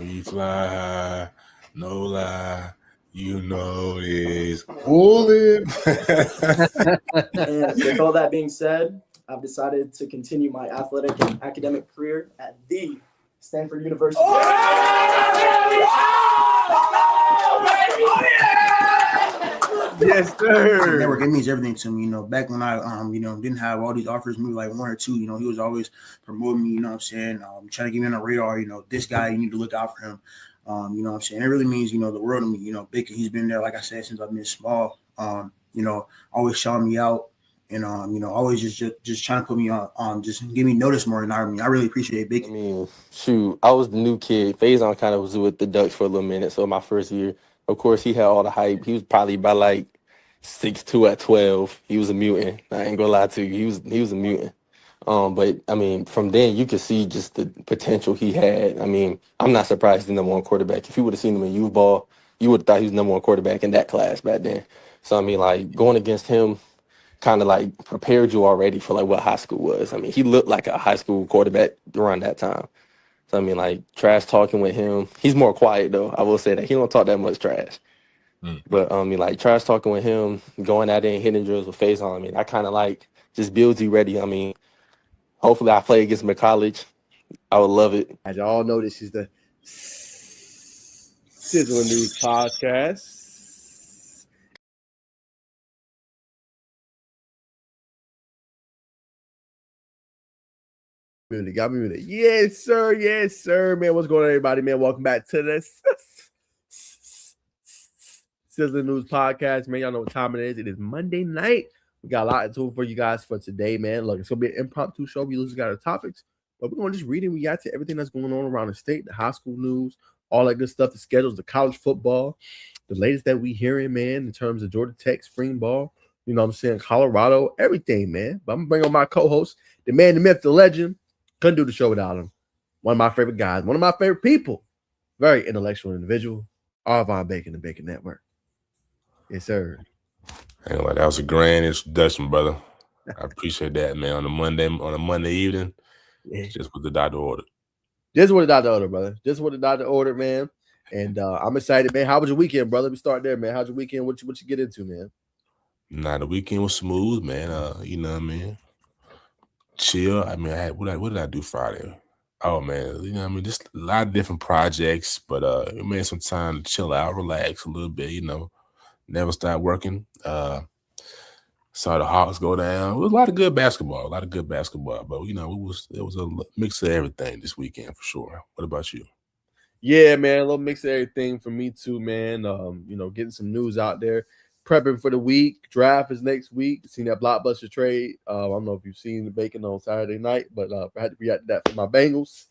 We fly high, no lie. You know it's bullet. And with all that being said, I've decided to continue my athletic and academic career at the Stanford University. Yes, sir. Network, it means everything to me. Back when I didn't have all these offers, maybe like one or two, he was always promoting me, you know what I'm saying? Trying to get me on the radar, this guy, you need to look out for him. You know what I'm saying? It really means, the world to me. Big, he's been there, like I said, since I've been small. Always shouting me out and always just trying to put me on, just give me notice more than I really appreciate Big. I mean, shoot, I was the new kid. Faison kind of was with the Ducks for a little minute. So my first year, of course, he had all the hype. He was probably about like 6'2" at 12. He was a mutant. I ain't gonna lie to you. He was a mutant. But I mean, from then you could see just the potential he had. I mean, I'm not surprised he's the number one quarterback. If you would have seen him in youth ball, you would have thought he was the number one quarterback in that class back then. So I mean, like going against him kind of like prepared you already for like what high school was. I mean, he looked like a high school quarterback around that time. So I mean, like trash talking with him. He's more quiet though. I will say that he don't talk that much trash. But I mean, like trash talking with him, going out there and hitting drills with Faison. I mean, I kind of like just builds you ready. I mean, hopefully I play against him in college. I would love it. As y'all know, this is the Sizzling News Podcast. Got me with it. Yes, sir, man. What's going on, everybody, man? Welcome back to the Sizzling News Podcast, man. Y'all know what time it is. It is Monday night. We got a lot in store for you guys for today, man. Look, it's gonna be an impromptu show. We usually got our topics, but we're gonna just read and react to everything that's going on around the state, the high school news, all that good stuff, the schedules, the college football, the latest that we hearing, man, in terms of Georgia Tech, spring ball. You know what I'm saying? Colorado, everything, man. But I'm gonna bring on my co-host, the man, the myth, the legend. Couldn't do the show without him. One of my favorite guys, one of my favorite people. Very intellectual individual. Arvon Bacon, the Bacon Network. Yes, sir. Hey, like that was a grand introduction, brother. I appreciate that, man. On a Monday evening, just what the doctor ordered. Just what the doctor ordered, brother. Just what the doctor ordered, man. And I'm excited, man. How was your weekend, brother? We start there, man. How's your weekend? What you get into, man? Nah, the weekend was smooth, man. You know what I mean? Chill. I mean, what did I do Friday? Oh man, you know what I mean? Just a lot of different projects, but it made some time to chill out, relax a little bit, never stop working. Saw the Hawks go down. It was a lot of good basketball, but it was a mix of everything this weekend for sure. What about you? Yeah, man, a little mix of everything for me too, man. Getting some news out there. Prepping for the week. Draft is next week. Seen that blockbuster trade. I don't know if you've seen the Bacon on Saturday night, but I had to react to that for my Bengals.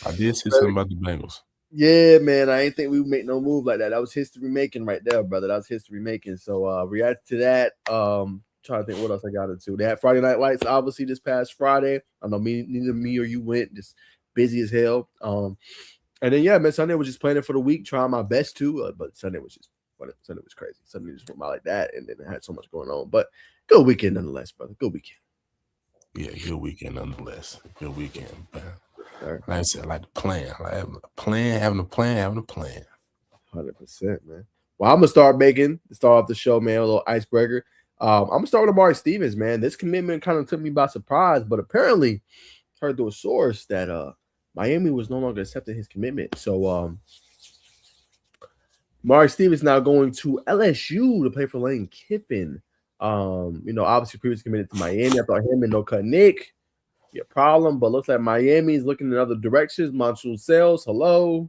I did see something about the Bengals. Yeah, man. I ain't think we would make no move like that. That was history making right there, brother. That was history making. So react to that. Trying to think what else I got into. They had Friday Night Lights, obviously, this past Friday. I know neither me or you went. Just busy as hell. And then yeah, man, Sunday was just planning for the week, trying my best to. But Sunday was just Sunday was crazy. Sunday just went by like that, and then it had so much going on. But good weekend nonetheless, brother. Good weekend. Yeah, good weekend nonetheless. Good weekend, man. Right. Like I said, I like the plan. Like having a plan. 100%, man. Well, I'm gonna start off the show, man. A little icebreaker. I'm gonna start with Amari Stevens, man. This commitment kind of took me by surprise, but apparently heard through a source that Miami was no longer accepting his commitment. So Amari Stevens now going to LSU to play for Lane Kiffin. Obviously previously committed to Miami. I thought him and No Cut Nick be a problem, but looks like Miami is looking in other directions. Montrezl Sales, hello.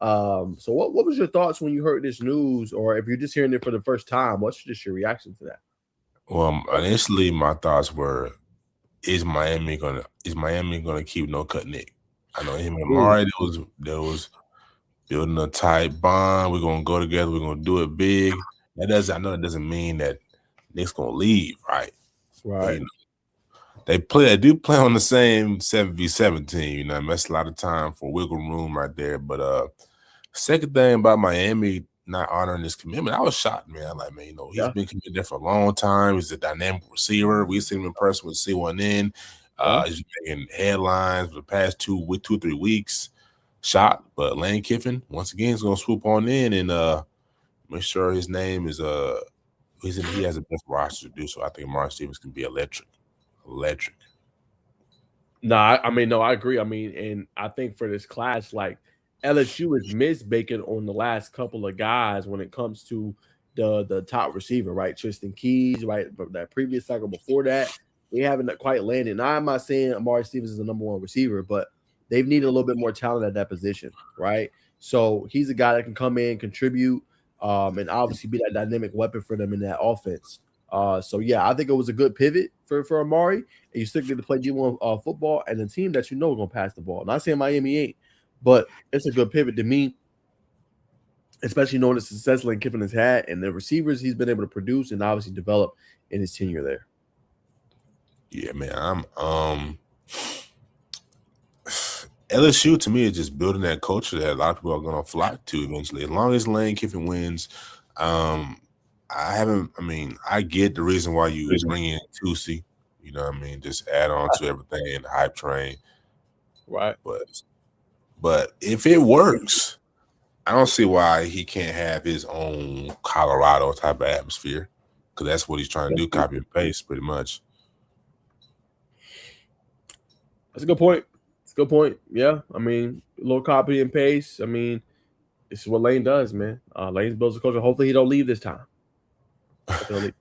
So what was your thoughts when you heard this news, or if you're just hearing it for the first time? What's just your reaction to that? Well, initially my thoughts were, is Miami gonna keep No Cut Nick? I know him and Amari, there was building a tight bond. We're gonna go together. We're gonna do it big. I know that doesn't mean that Nick's gonna leave, right? Right. But, they do play on the same 7v7 team. That's a lot of time for wiggle room right there. But second thing about Miami not honoring this commitment, I was shocked, man. Like, man, he's been committed there for a long time. He's a dynamic receiver. We've seen him in person with C1N. He's making headlines for the past 2 or 3 weeks. shot. But Lane Kiffin, once again, is going to swoop on in and make sure his name is he has the best roster to do so. I think Amari Stevens can be electric. No, I agree. I mean, and I think for this class, like LSU has missed Bacon on the last couple of guys when it comes to the top receiver, right? Tristan Keys, right? But that previous cycle before that, they haven't quite landed. Now, I'm not saying Amari Stevens is the number one receiver, but they've needed a little bit more talent at that position, right? So he's a guy that can come in, contribute, and obviously be that dynamic weapon for them in that offense. So yeah, I think it was a good pivot for Amari. And you still get to play D1 football and a team that you know is gonna pass the ball. Not saying Miami ain't, but it's a good pivot to me, especially knowing the success Lane Kiffin has had and the receivers he's been able to produce and obviously develop in his tenure there. Yeah, man. I'm LSU to me is just building that culture that a lot of people are gonna flock to eventually. As long as Lane Kiffin wins, I get the reason why you bring in Tusi, you know what I mean? Just add on to everything in the hype train. Right. But if it works, I don't see why he can't have his own Colorado type of atmosphere. Because that's what he's trying to do, copy and paste pretty much. That's a good point. It's a good point. Yeah. I mean, a little copy and paste. I mean, it's what Lane does, man. Lane builds a culture. Hopefully he don't leave this time. You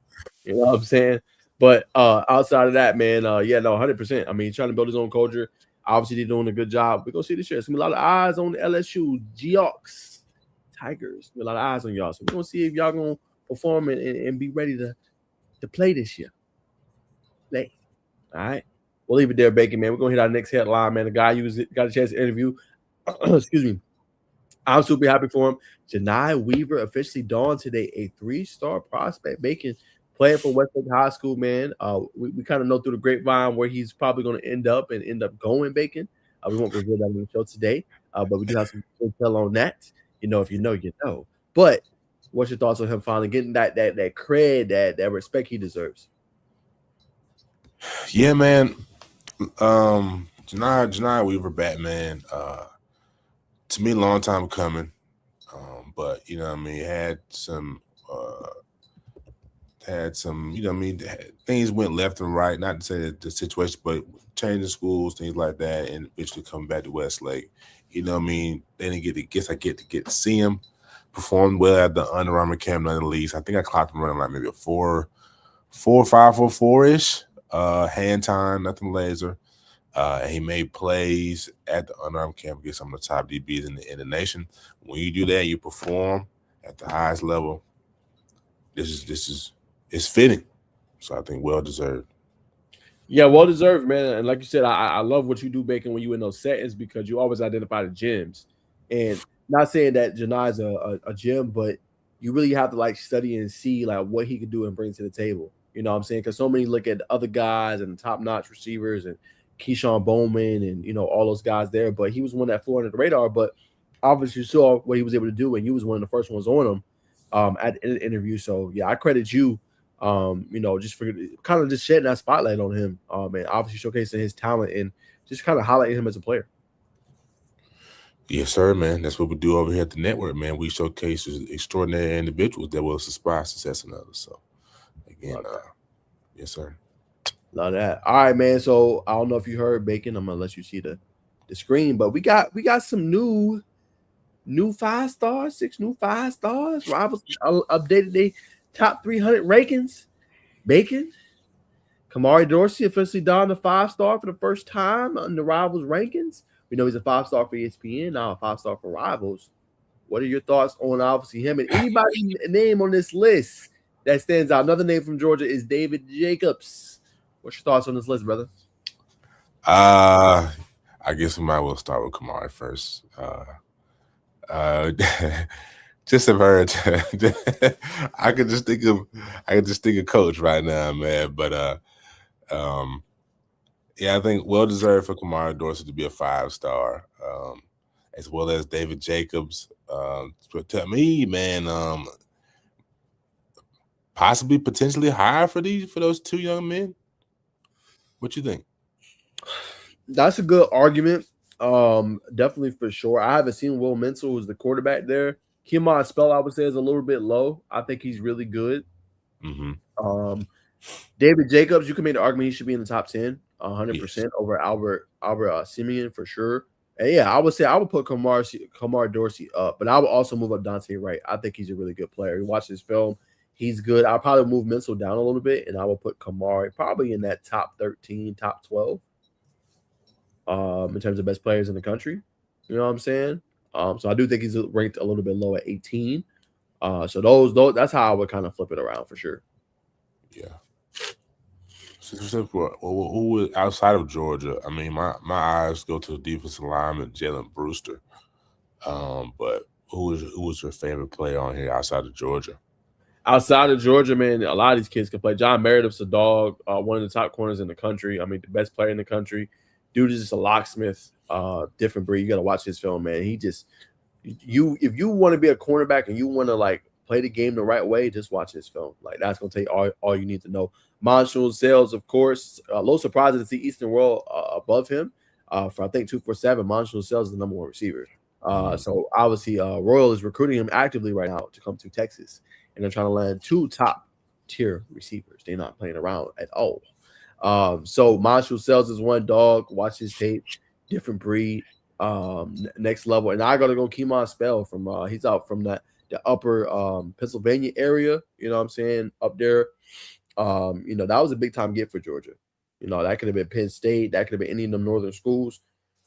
know what I'm saying? But outside of that, man, 100%. I mean, he's trying to build his own culture. Obviously, they're doing a good job. We're going to see this year. There's going to be a lot of eyes on the LSU, Geox, Tigers. There's a lot of eyes on y'all. So we're going to see if y'all going to perform and be ready to play this year. All right? We'll leave it there, Bacon, man. We're going to hit our next headline, man. The guy you got a chance to interview. Excuse me. I'm super happy for him. Najeh Weaver officially dawned today, a 3-star prospect. Bacon playing for Westlake High School, man. We kind of know through the grapevine where he's probably going to end up going, Bacon. We won't reveal that on the show today, but we do have some intel on that. You know, if you know, you know. But what's your thoughts on him finally getting that cred, that respect he deserves? Yeah, man. Najeh Weaver, Batman. To me, long time coming. But you know what I mean, had some you know what I mean, things went left and right, not to say that the situation, but changing schools, things like that, and eventually coming back to Westlake. You know what I mean? They didn't get to see him perform well at the Under Armour camp, none of the leagues. I think I clocked him running like maybe a 4.5 4.ish, hand time, nothing laser. He made plays at the Under Armour camp against some of the top DBs in the nation. When you do that, you perform at the highest level. It's fitting. So I think well deserved. Yeah, well deserved, man. And like you said, I love what you do, Bacon, when you in those settings because you always identify the gems. And not saying that Janai's a gem, but you really have to like study and see like what he can do and bring to the table. You know what I'm saying? Because so many look at the other guys and the top-notch receivers and Keyshawn Bowman and, you know, all those guys there. But he was one that flew under the radar. But obviously you saw what he was able to do, and you was one of the first ones on him at the interview. So, yeah, I credit you, you know, just for kind of just shedding that spotlight on him and obviously showcasing his talent and just kind of highlighting him as a player. Yes, sir, man. That's what we do over here at the network, man. We showcase extraordinary individuals that will inspire success in others. So, again, yes, sir. Love that. All right, man. So I don't know if you heard, Bacon. I'm gonna let you see the screen, but we got some new 5 stars, 6 new 5 stars. Rivals updated their top 300 rankings. Bacon, Kamari Dorsey officially donned a 5-star for the first time on the Rivals rankings. We know he's a 5-star for ESPN, now a 5-star for Rivals. What are your thoughts on obviously him and anybody name on this list that stands out? Another name from Georgia is David Jacobs. What's your thoughts on this list, brother? I guess we might well start with Kamari first. Just have heard. I could just think of Coach right now, man. But yeah, I think well deserved for Kamari Dorsey to be a 5-star, as well as David Jacobs. To me, man, possibly potentially higher for those 2 young men. What you think? That's a good argument. Definitely for sure. I haven't seen Will Menzel, who's the quarterback there. Kimon Spell, I would say, is a little bit low. I think he's really good. Mm-hmm. David Jacobs, you can make the argument he should be in the top 10, 100% Yes. over Albert Simeon for sure. And yeah, I would say I would put Kamar Dorsey up, but I would also move up Dante Wright. I think he's a really good player. You watch his film, he's good. I'll probably move Menzel down a little bit, and I will put Kamar probably in that top 13, top 12 in terms of best players in the country. You know what I'm saying? So I do think he's ranked a little bit low at 18. So those that's how I would kind of flip it around for sure. Yeah. So who outside of Georgia? I mean, my eyes go to the defensive lineman Jalen Brewster. But who was your favorite player on here outside of Georgia? Outside of Georgia, man, a lot of these kids can play. John Meredith's a dog, one of the top corners in the country. I mean, the best player in the country. Dude is just a locksmith, different breed. You got to watch his film, man. He just if you want to be a cornerback and you want to like play the game the right way, just watch his film. Like that's gonna tell you all you need to know. Montrell Sales, of course, a little surprising to see Eastern World above him. For I think 247, Montrell Sales is the number one receiver. So obviously, Royal is recruiting him actively right now to come to Texas, and they're trying to land 2 top tier receivers. They're not playing around at all. So Montrell Sales is one dog. Watch his tape, different breed, next level. And I gotta go Kimon Spell from he's out from the upper Pennsylvania area. You know what I'm saying? Up there. That was a big time get for Georgia. That could have been Penn State, that could have been any of them northern schools.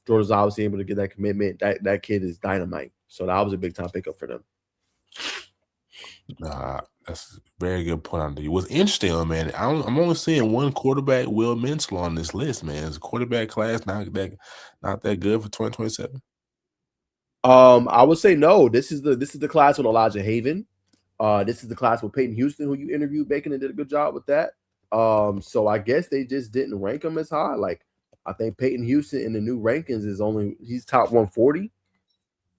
Georgia's obviously able to get that commitment. That kid is dynamite. So that was a big time pickup for them. That's a very good point on you. What's interesting, man, I'm only seeing one quarterback, Will Menzel, on this list, man. Is the quarterback class not that good for 2027? I would say no. This is the class with Elijah Haven. This is the class with Peyton Houston, who you interviewed, Bacon, and did a good job with that. So I guess they just didn't rank him as high. Like I think Peyton Houston in the new rankings he's top 140.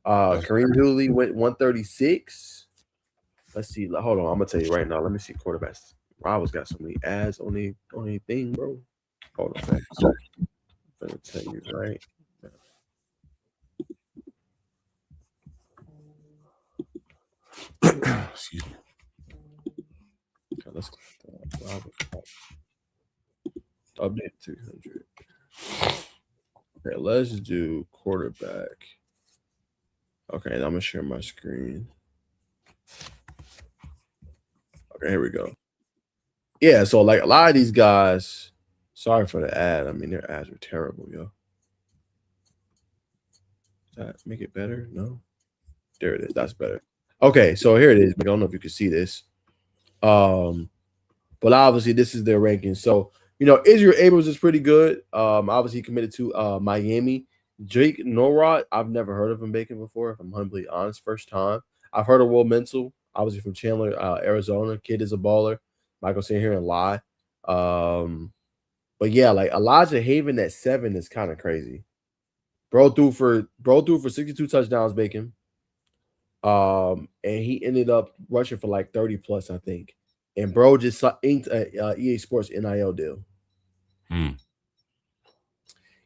Kareem Dooley went 136. Let's see. Hold on, I'm gonna tell you right now. Let me see quarterbacks. Rob's got so many ads on the thing, bro. Hold on. I'm gonna tell you right. Excuse me. Okay, let's update 200. Okay, let's do quarterback. Okay, I'm gonna share my screen. Okay, here we go. Yeah, so like a lot of these guys, sorry for the ad. I mean, their ads are terrible, yo. Does that make it better? No. There it is. That's better. Okay, so here it is. I don't know if you can see this. But obviously this is their ranking. So, Israel Abrams is pretty good. Obviously he committed to Miami. Jake Norrod, I've never heard of him, Bacon, before, if I'm humbly honest. First time. I've heard of Will Menzel, obviously from Chandler, Arizona. Kid is a baller. I'm not gonna sit here and lie. But yeah, like Elijah Haven at 7 is kind of crazy. Bro threw for 62 touchdowns, Bacon. And he ended up rushing for like 30 plus, I think. And bro just inked a EA Sports NIL deal.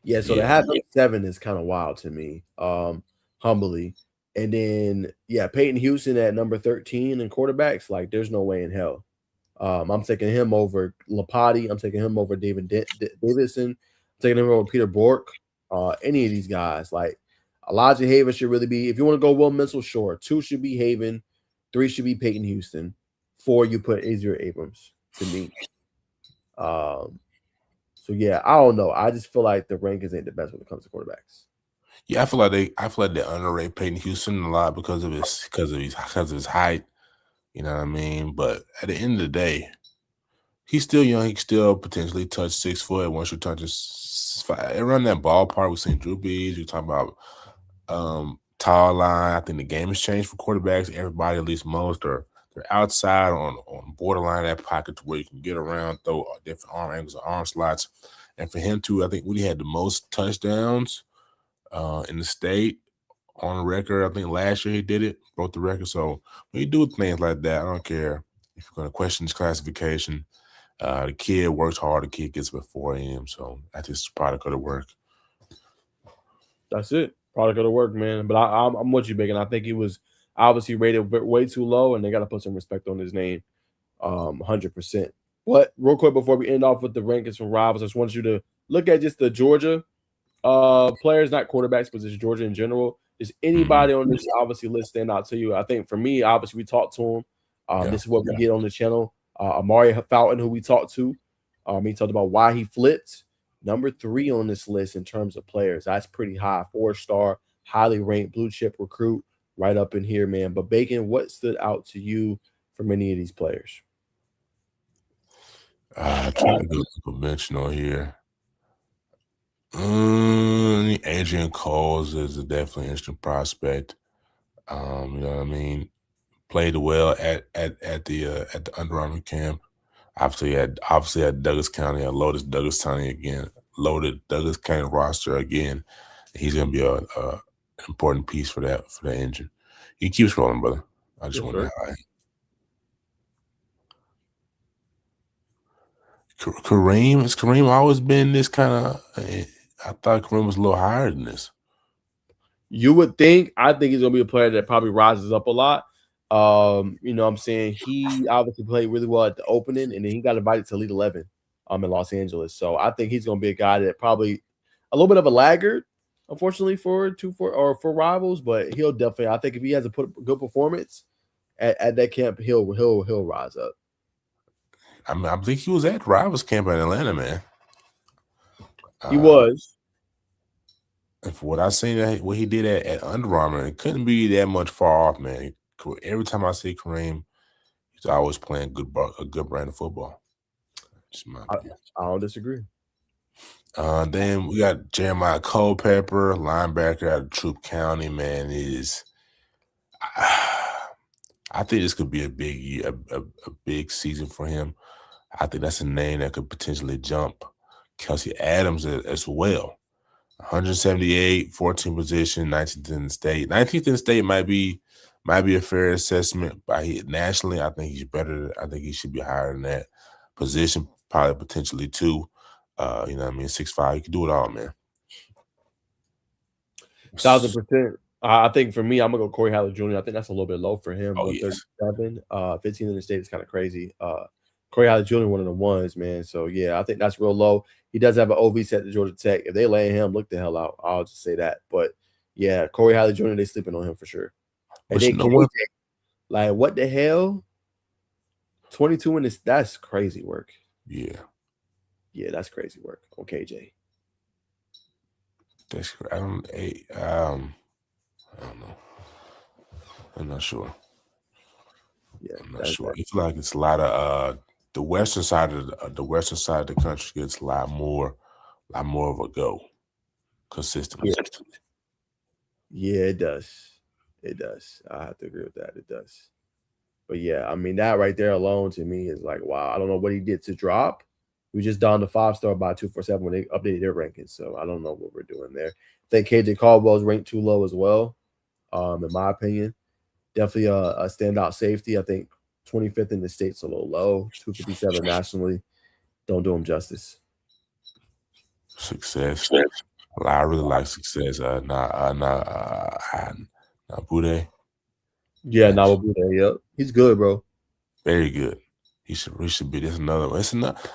Yeah, so to have 7 is kind of wild to me, humbly. And then, Peyton Houston at number 13 in quarterbacks, like there's no way in hell. I'm taking him over Lapati. I'm taking him over David Davidson. I'm taking him over Peter Bork. Any of these guys, like Elijah Haven should really be, if you want to go Will Menzel, sure. 2 should be Haven, 3 should be Peyton Houston, 4 you put Israel Abrams to me. So yeah, I don't know. I just feel like the rankings ain't the best when it comes to quarterbacks. Yeah, I feel like they underrate Peyton Houston a lot because of his height. You know what I mean? But at the end of the day, he's still young. He can still potentially touch 6 foot once you touch around that ballpark. We've seen Drew Brees. We're talking about tall line. I think the game has changed for quarterbacks. Everybody, at least most, they're outside on borderline that pocket to where you can get around, throw different arm angles or arm slots. And for him too, I think when he had the most touchdowns in the state on record, I think last year he did it, broke the record. So when you do things like that, I don't care if you're going to question his classification. The kid works hard. The kid gets up at 4 a.m. So that's just a product of the work. That's it. Product of the work, man. But I'm with you, Big, and I think he was obviously rated way too low, and they got to put some respect on his name, 100%. But real quick before we end off with the rankings from rivals, I just want you to look at just the Georgia players, not quarterbacks, but just Georgia in general. Is anybody on this obviously list stand out to you? I think for me, obviously we talked to him. This is what we get on the channel. Amari Fountain, who we talked to, he talked about why he flipped. Number 3 on this list in terms of players. That's pretty high. 4-star, highly ranked, blue chip recruit, right up in here, man. But Bacon, what stood out to you from any of these players? Trying to go conventional here. Adrian Coles is definitely an interesting prospect. You know what I mean? Played well at the Under Armour camp. Obviously at Douglas County, loaded Douglas County roster again. He's gonna be an important piece for that engine. You keep scrolling, brother. I just want to highlight. Kareem, has Kareem always been this kind of? I thought Kareem was a little higher than this. You would think. I think he's gonna be a player that probably rises up a lot. You know what I'm saying? He obviously played really well at the opening, and then he got invited to Elite 11 in Los Angeles. So I think he's gonna be a guy that probably a little bit of a laggard, unfortunately, for rivals, but he'll definitely, I think if he has a good performance at that camp, he'll rise up. I mean, I think he was at Rivals camp in Atlanta, man. He was. And for what I seen, what he did at Under Armour, it couldn't be that much far off, man. Every time I see Kareem, he's always playing a good brand of football. I don't disagree. Then we got Jeremiah Culpepper, linebacker out of Troup County, man. I think this could be a big year, a big season for him. I think that's a name that could potentially jump Kelsey Adams as well. 178, 14th position, 19th in the state. 19th in the state might be a fair assessment, but nationally, I think he's better. I think he should be higher than that position, probably potentially 2. You know what I mean? 6'5", you can do it all, man. 1,000%. I think for me, I'm gonna go Corey Halley Jr. I think that's a little bit low for him. 137, 15 in the state is kind of crazy. Corey Halley Jr. one of the ones, man. So yeah, I think that's real low. He does have an OV set to Georgia Tech. If they lay him, look the hell out. I'll just say that. But yeah, Corey Halley Jr. they sleeping on him for sure. And then KJ, like what the hell? 22 in this. That's crazy work. Yeah, that's crazy work on KJ. That's I don't know. I'm not sure. Yeah, I'm not sure. It's like it's a lot of the western side of the country gets a lot more of a go consistently. Yeah, it does. It does. I have to agree with that. It does. But yeah, I mean that right there alone to me is like wow. I don't know what he did to drop. We just downed the 5-star by 247 when they updated their rankings. So I don't know what we're doing there. I think KJ Caldwell's ranked too low as well. In my opinion, definitely a standout safety. I think 25th in the state's a little low. 257 nationally. Don't do him justice. Success. I really like Success. Nabude. Yeah, Nabude. Yep, he's good, bro. Very good. He should be. This another one.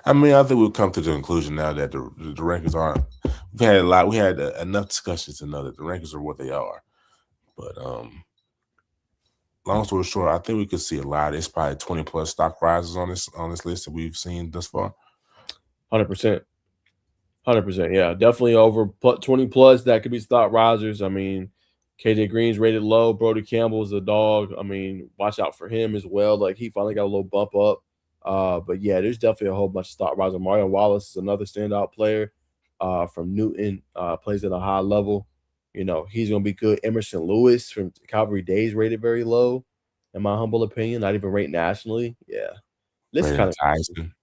I mean, I think we'll come to the conclusion now that the rankings aren't. We had enough discussions to know that the rankings are what they are. But long story short, I think we could see a lot. There's probably 20+ stock rises on this list that we've seen thus far. 100%. 100%. Yeah, definitely over 20+ that could be stock risers. I mean, KJ Green's rated low. Brody Campbell's a dog. I mean, watch out for him as well. Like he finally got a little bump up. But yeah, there's definitely a whole bunch of stock risers. Mario Wallace is another standout player from Newton. Plays at a high level. You know, he's going to be good. Emerson Lewis from Calvary Days rated very low, in my humble opinion. Not even rated nationally. Yeah. This is kind of Tyson.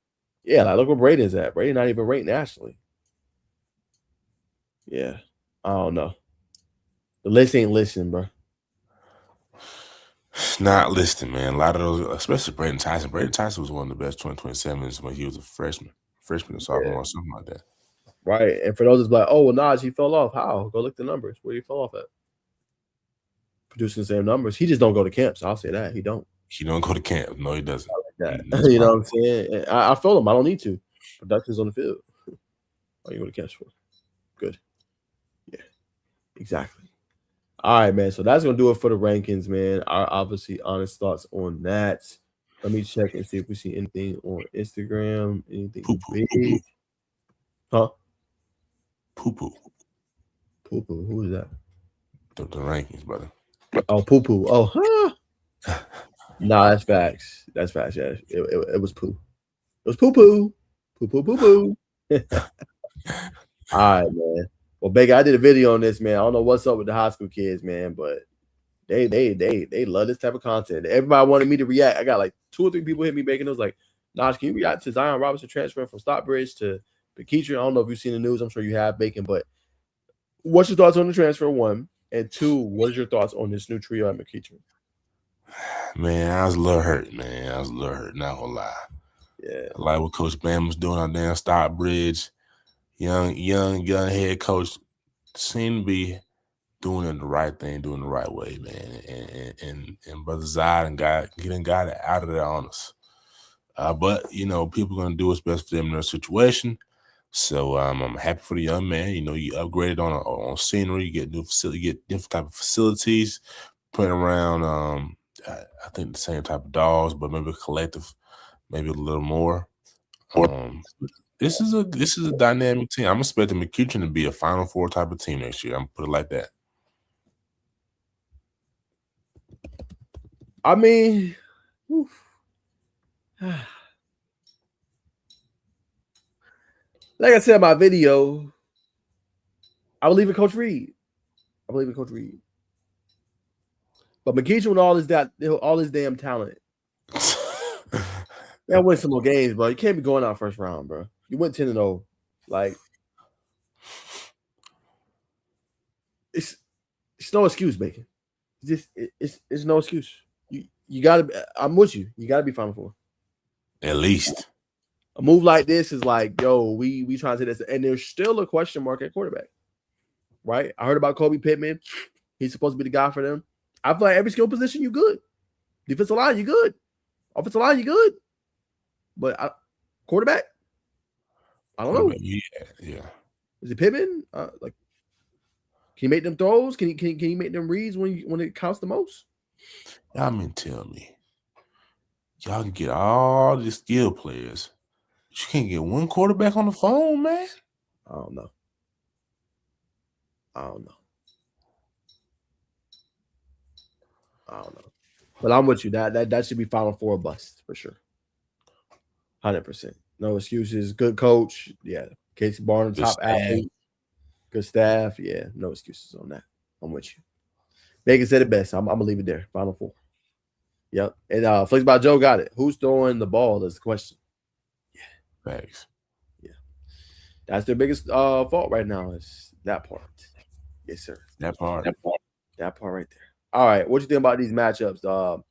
Yeah, like look where Braden's at. Braden not even rated nationally. Yeah. I don't know. The list ain't listening, bro. It's not listening, man. A lot of those, especially Braden Tyson. Braden Tyson was one of the best 2027s when he was a freshman or sophomore or something like that. Right. And for those that's like, oh, well, Najeh, he fell off. How? Go look the numbers. Where he fell off at? Producing the same numbers. He just don't go to camps. I'll say that. He don't. He don't go to camp. No, he doesn't. Like that. You know what I'm saying? And I feel him. I don't need to. Production's on the field. What you go to camps for? Good. Yeah. Exactly. All right, man. So that's gonna do it for the rankings, man. Our obviously honest thoughts on that. Let me check and see if we see anything on Instagram. Anything big? Huh? Poo-poo. Poo-poo. Who is that? The rankings, brother. Oh, poo-poo. Oh, huh? Nah, that's facts. That's facts. Yeah, it was poo. It was poo-poo. Poo-poo. All right, man. Well, Baker, I did a video on this, man. I don't know what's up with the high school kids, man, but they love this type of content. Everybody wanted me to react. I got like 2 or 3 people hit me, Baker. It was like, Najeh, can you react to Zyon Robinson transferring from Stockbridge to BREAKOUT? I don't know if you've seen the news. I'm sure you have, Bacon, but what's your thoughts on the transfer, 1? And 2, what is your thoughts on this new trio at BREAKOUT? Man, I was a little hurt, man. I was a little hurt, not gonna lie. Yeah. Like what Coach Bam was doing on damn Stockbridge. Young head coach seemed to be doing the right thing, doing the right way, man. And Brother Zyon got it out of there on us. But you know, people are gonna do what's best for them in their situation. So I'm happy for the young man. You know, you upgraded on scenery, you get new facility, you get different type of facilities, putting around I think the same type of dogs, but maybe a collective, maybe a little more. This is a dynamic team. I'm expecting BREAKOUT to be a Final Four type of team next year. I'm gonna put it like that. I mean, like I said in my video, I believe in Coach Reed. But BREAKOUT with all his damn talent, yeah, win some more games, bro. You can't be going out first round, bro. You went 10-0. Like, it's no excuse, Bacon. It's no excuse. You gotta. I'm with you. You gotta be Final Four. At least a move like this is like, yo, we trying to say this, and there's still a question mark at quarterback, right? I heard about Kobe Pittman. He's supposed to be the guy for them. I feel like every skill position, you good. Defensive line, you good. Offensive line, you good. But quarterback, I don't know. Yeah. Is it Pittman? Like, can you make them throws? Can you make them reads when it counts the most? Y'all mean tell me, y'all can get all these skill players, but you can't get one quarterback on the phone, man? I don't know. But I'm with you. That should be Final Four bust for sure. 100%. No excuses. Good coach. Yeah. Casey Barnes, top athlete. Good staff. Yeah. No excuses on that. I'm with you. Megan said it best. I'm gonna leave it there. Final Four. Yep. And Flex by Joe got it. Who's throwing the ball is the question. Yeah. Thanks. Yeah. That's their biggest fault right now is that part. Yes, sir. That part right there. All right. What you think about these matchups?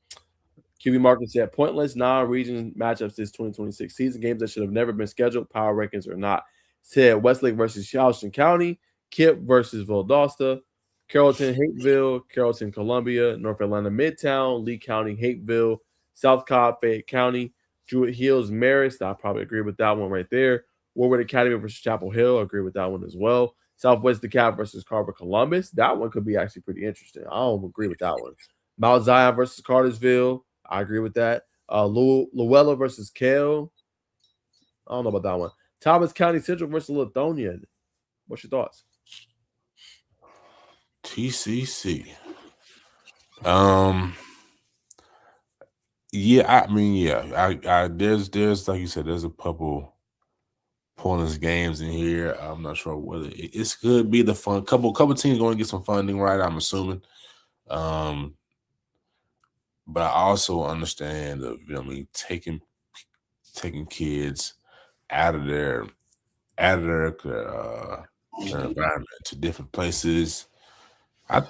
QB Market said pointless non-region matchups this 2026 season, games that should have never been scheduled, power rankings or not. Said Westlake versus Charleston County, Kip versus Valdosta, Carrollton Hapeville, Carrollton Columbia, North Atlanta Midtown, Lee County Hapeville, South Cobb Fayette County, Druid Hills Marist. I probably agree with that one right there. Warwood Academy versus Chapel Hill. I agree with that one as well. Southwest DeKalb versus Carver Columbus. That one could be actually pretty interesting. I don't agree with that one. Mount Zion versus Cartersville. I agree with that. Luella versus Kell. I don't know about that one. Thomas County Central versus Lithonia. What's your thoughts? TCC. Yeah, I mean, yeah. There's like you said, there's a couple pointless games in here. I'm not sure whether it could be the fun. Couple teams going to get some funding, right? I'm assuming. But I also understand taking kids out of their environment to different places. I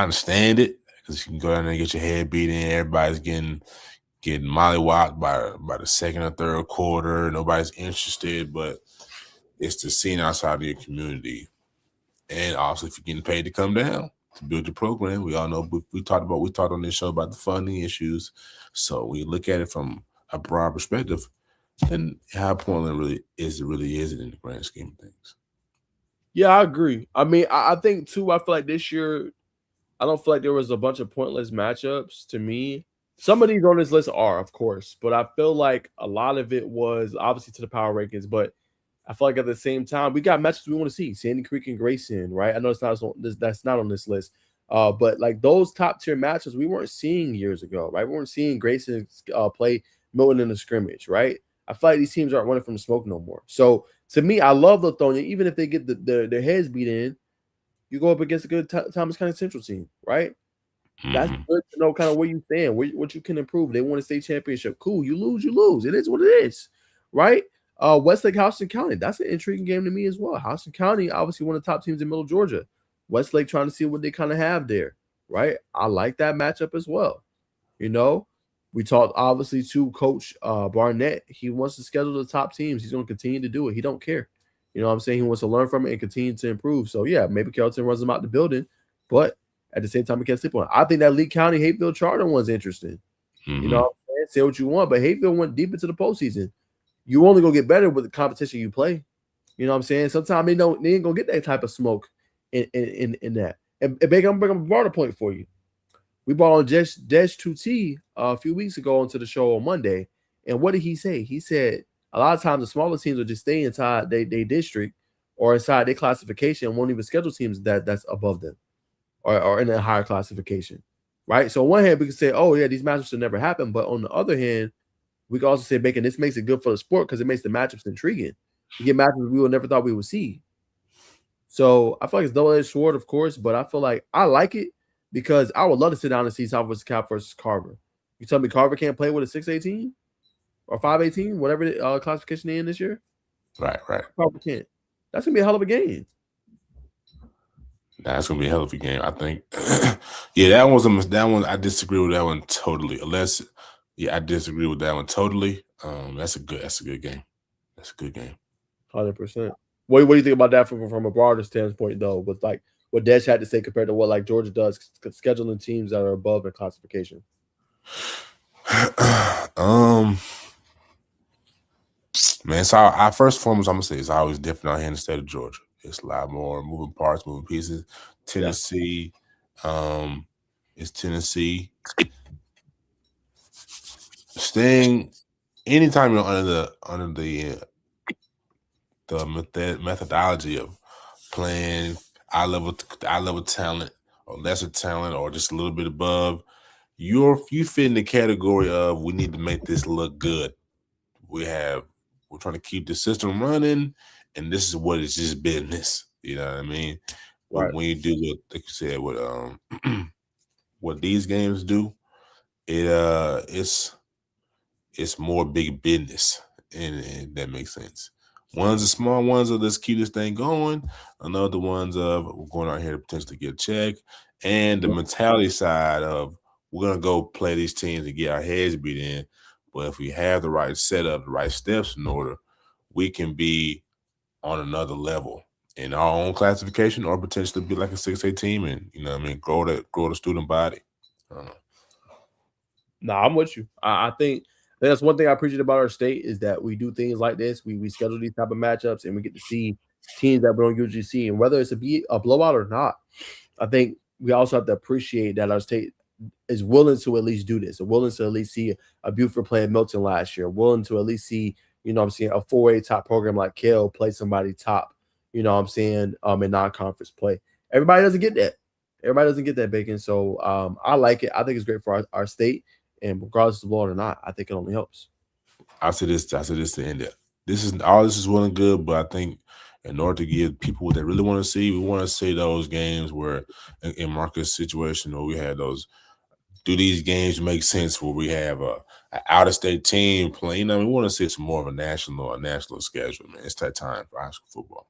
understand it because you can go down there and get your head beat in. Everybody's getting mollywopped by the second or third quarter. Nobody's interested, but It's the scene outside of your community. And also, if you're getting paid to come down to build your program, we all know we talked on this show about the funding issues. So we look at it from a broad perspective, then how Portland really is it in the grand scheme of things. Yeah, I agree. I mean, I think too. I feel like this year, I don't feel like there was a bunch of pointless matchups to me. Some of these on this list are, of course, but I feel like a lot of it was obviously to the power rankings. But I feel like at the same time, we got matches we want to see. Sandy Creek and Grayson, right? I know that's not on this list. But like those top tier matches we weren't seeing years ago, right? We weren't seeing Grayson play Milton in the scrimmage, right? I feel like these teams aren't running from the smoke no more. So to me, I love Lithonia. Even if they get their heads beat in, you go up against a good Thomas County Central team, right? That's good to know kind of where you stand, what you can improve. They won a state championship. Cool. You lose. It is what it is, right? Westlake, Houston County. That's an intriguing game to me as well. Houston County, obviously one of the top teams in Middle Georgia. Westlake trying to see what they kind of have there, right? I like that matchup as well. You know, we talked obviously to Coach Barnett. He wants to schedule the top teams. He's going to continue to do it. He don't care. You know what I'm saying? He wants to learn from it and continue to improve. So, yeah, maybe Carrollton runs them out the building, but at the same time, we can't sleep on it. I think that Lee County Hateville Charter one's interesting. You know what I'm saying? Say what you want, but Hateville went deep into the postseason. You only gonna get better with the competition you play. You know what I'm saying? Sometimes they ain't gonna get that type of smoke in that. And Baker, I'm bringing up a broader point for you. We brought on Desh 2T a few weeks ago onto the show on Monday, and what did he say? He said a lot of times the smaller teams will just stay inside their district or inside their classification and won't even schedule teams that's above them or in a higher classification, right? So on one hand, we can say, oh, yeah, these matchups will never happen. But on the other hand, we can also say, Bacon, this makes it good for the sport because it makes the matchups intriguing. You get matchups we would never thought we would see. So I feel like it's double-edged sword, of course, but I feel like I like it because I would love to sit down and see Southwest Cap versus Carver. You tell me Carver can't play with a 618 or 518, whatever the classification they're in this year? Right. Carver can't. That's going to be a hell of a game. That's gonna be a hell of a game, I think. Yeah, that one. I disagree with that one totally. I disagree with that one totally. That's a good game. That's a good game. 100%. What do you think about that from a broader standpoint, though? With like what Desh had to say compared to what like Georgia does, scheduling teams that are above their classification. Man, so our first foremost, I'm gonna say, it's always different out here in the state of Georgia. It's a lot more moving parts, moving pieces. Tennessee, it's Tennessee. Staying anytime you're under the methodology of playing eye level talent or lesser talent or just a little bit above, you fit in the category of we need to make this look good. We're trying to keep the system running, and this is what it's just business. You know what I mean? Right. But when you do what, like you said, what these games do, it's more big business, and that makes sense. One's the small ones of this keep this thing going. Another ones of we're going out here to potentially get a check, and the mentality side of we're gonna go play these teams and get our heads beat in. But if we have the right setup, the right steps in order, we can be on another level in our own classification, or potentially be like a 6A team, and you know what I mean, grow the student body. Nah, I'm with you. I think that's one thing I appreciate about our state is that we do things like this. We schedule these type of matchups, and we get to see teams that we don't usually see. And whether it's a blowout or not, I think we also have to appreciate that our state is willing to at least do this, and willing to at least see a Buford play at Milton last year, willing to at least see, you know what I'm saying, a 4A top program like Kell play somebody top, you know what I'm saying, in non-conference play. Everybody doesn't get that. Everybody doesn't get that, Bacon. So I like it. I think it's great for our state. And regardless of blowout or not, I think it only helps. I say this to end it. This is well and good, but I think in order to give people what they really want to see, we want to see those games where in Marcus' situation where we had those. Do these games make sense where we have an out-of-state team playing? You know, we want to see some more of a national schedule, man. It's that time for high school football.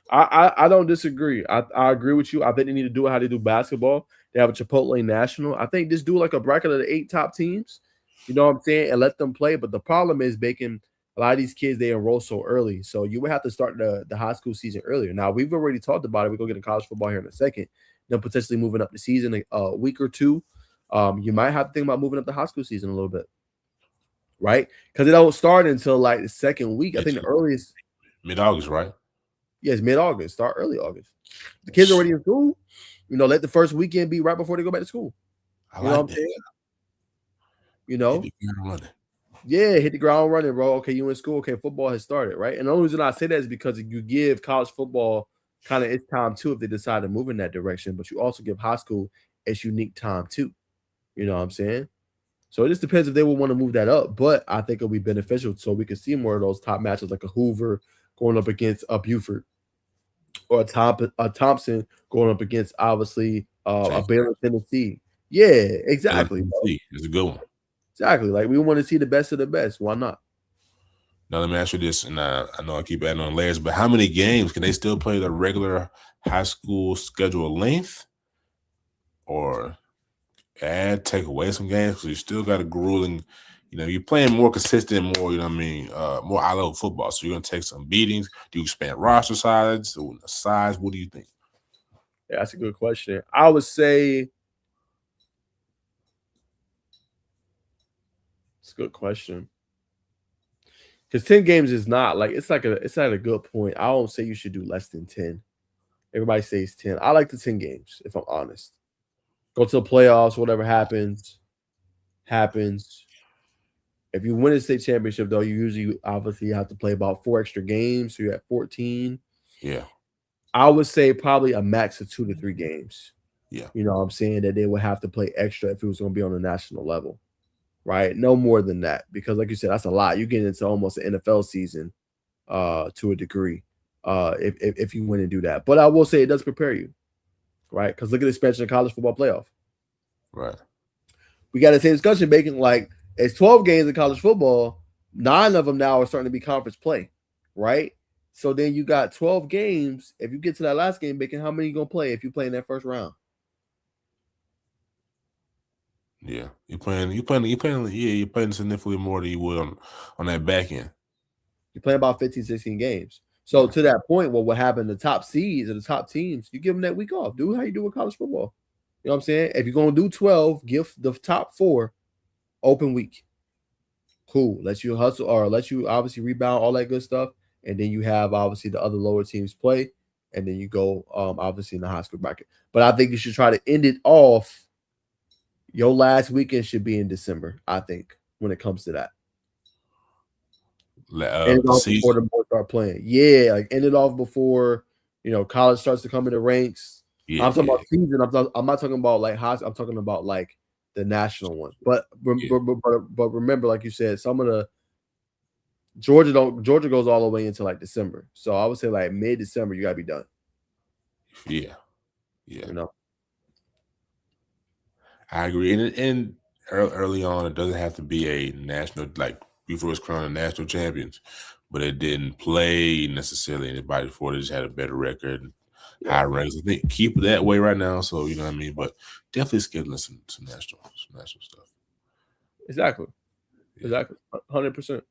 I don't disagree. I agree with you. I think they need to do it how they do basketball. They have a Chipotle National. I think just do like a bracket of the 8 top teams, you know what I'm saying, and let them play. But the problem is, Bacon, a lot of these kids, they enroll so early. So you would have to start the high school season earlier. Now, we've already talked about it. We're going to get into college football here in a second. Then potentially moving up the season a week or two. You might have to think about moving up the high school season a little bit, right? Because it don't start until like the second week. I think the earliest mid-August, right? Yes, mid-August. Start early August. The kids are already in school. Let the first weekend be right before they go back to school. I like that. Yeah, hit the ground running, bro. Okay, you in school. Okay, football has started, right? And the only reason I say that is because you give college football kind of its time too if they decide to move in that direction, but you also give high school its unique time too. You know what I'm saying? So it just depends if they will want to move that up, but I think it'll be beneficial so we can see more of those top matches like a Hoover going up against a Buford or a Thompson going up against obviously a Baylor, Tennessee. Yeah, exactly. It's a good one. Exactly. Like we want to see the best of the best. Why not? Now let me ask you this, and I know I keep adding on layers, but how many games can they still play the regular high school schedule length, or take away some games because you still got a grueling? You're playing more consistent, more more high level football. So you're gonna take some beatings. Do you expand roster size? What do you think? Yeah, that's a good question. I would say it's a good question. Because 10 games is not like it's at a good point. I don't say you should do less than 10. Everybody says 10. I like the 10 games, if I'm honest. Go to the playoffs, whatever happens. If you win a state championship, though, you usually obviously have to play about 4 extra games. So you're at 14. Yeah. I would say probably a max of 2 to 3 games. Yeah. You know what I'm saying? That they would have to play extra if it was going to be on a national level. Right? No more than that. Because like you said, that's a lot. You get into almost an NFL season to a degree if you win and do that. But I will say it does prepare you. Right? Because look at the expansion of college football playoff. Right. We got the same discussion, Bacon. Like, it's 12 games in college football. 9 of them now are starting to be conference play, right? So then you got 12 games. If you get to that last game, Bacon, how many you going to play if you play in that first round? Yeah. You're playing significantly more than you would on that back end. You're playing about 15, 16 games. So to that point, what happened, the top seeds and the top teams, you give them that week off. Do how you do with college football. You know what I'm saying? If you're going to do 12, give the top 4 open week. Cool. Let you hustle or let you obviously rebound, all that good stuff. And then you have obviously the other lower teams play. And then you go obviously in the high school bracket. But I think you should try to end it off. Your last weekend should be in December, I think, when it comes to that. End it off before the boys start playing. Yeah, like end it off before college starts to come in the ranks. Yeah, I'm talking about season. I'm not talking about like high. I'm talking about like the national one. But remember, like you said, some of the Georgia goes all the way into like December. So I would say like mid-December you gotta be done. Yeah. I agree. And early on, it doesn't have to be a national, like before it's crowned national champions, but it didn't play necessarily anybody before. They just had a better record, high ranks. I think keep it that way right now. So you know what I mean. But definitely scheduling some national stuff. Exactly, 100%.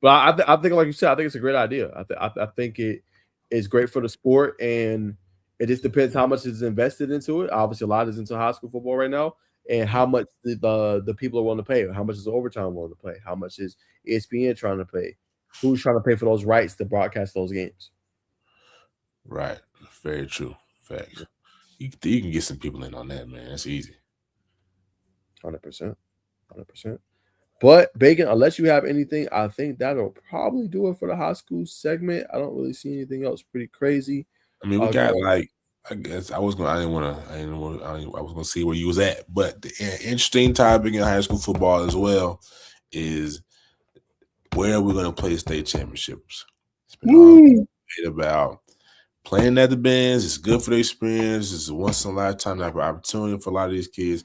But I think, like you said, I think it's a great idea. I think it is great for the sport, and it just depends how much is invested into it. Obviously, a lot is into high school football right now, and how much the people are willing to pay. How much is overtime willing to pay? How much is ESPN trying to pay? Who's trying to pay for those rights to broadcast those games? Right. Very true. Facts. You can get some people in on that, man. That's easy. 100%. But Bacon, unless you have anything, I think that'll probably do it for the high school segment. I don't really see anything else pretty crazy. I mean, we got like, I guess I was gonna see where you was at, but the interesting topic in high school football as well is where we're gonna play state championships. It's been all about playing at the Benz. It's good for the experience. It's a once in a lifetime type of opportunity for a lot of these kids.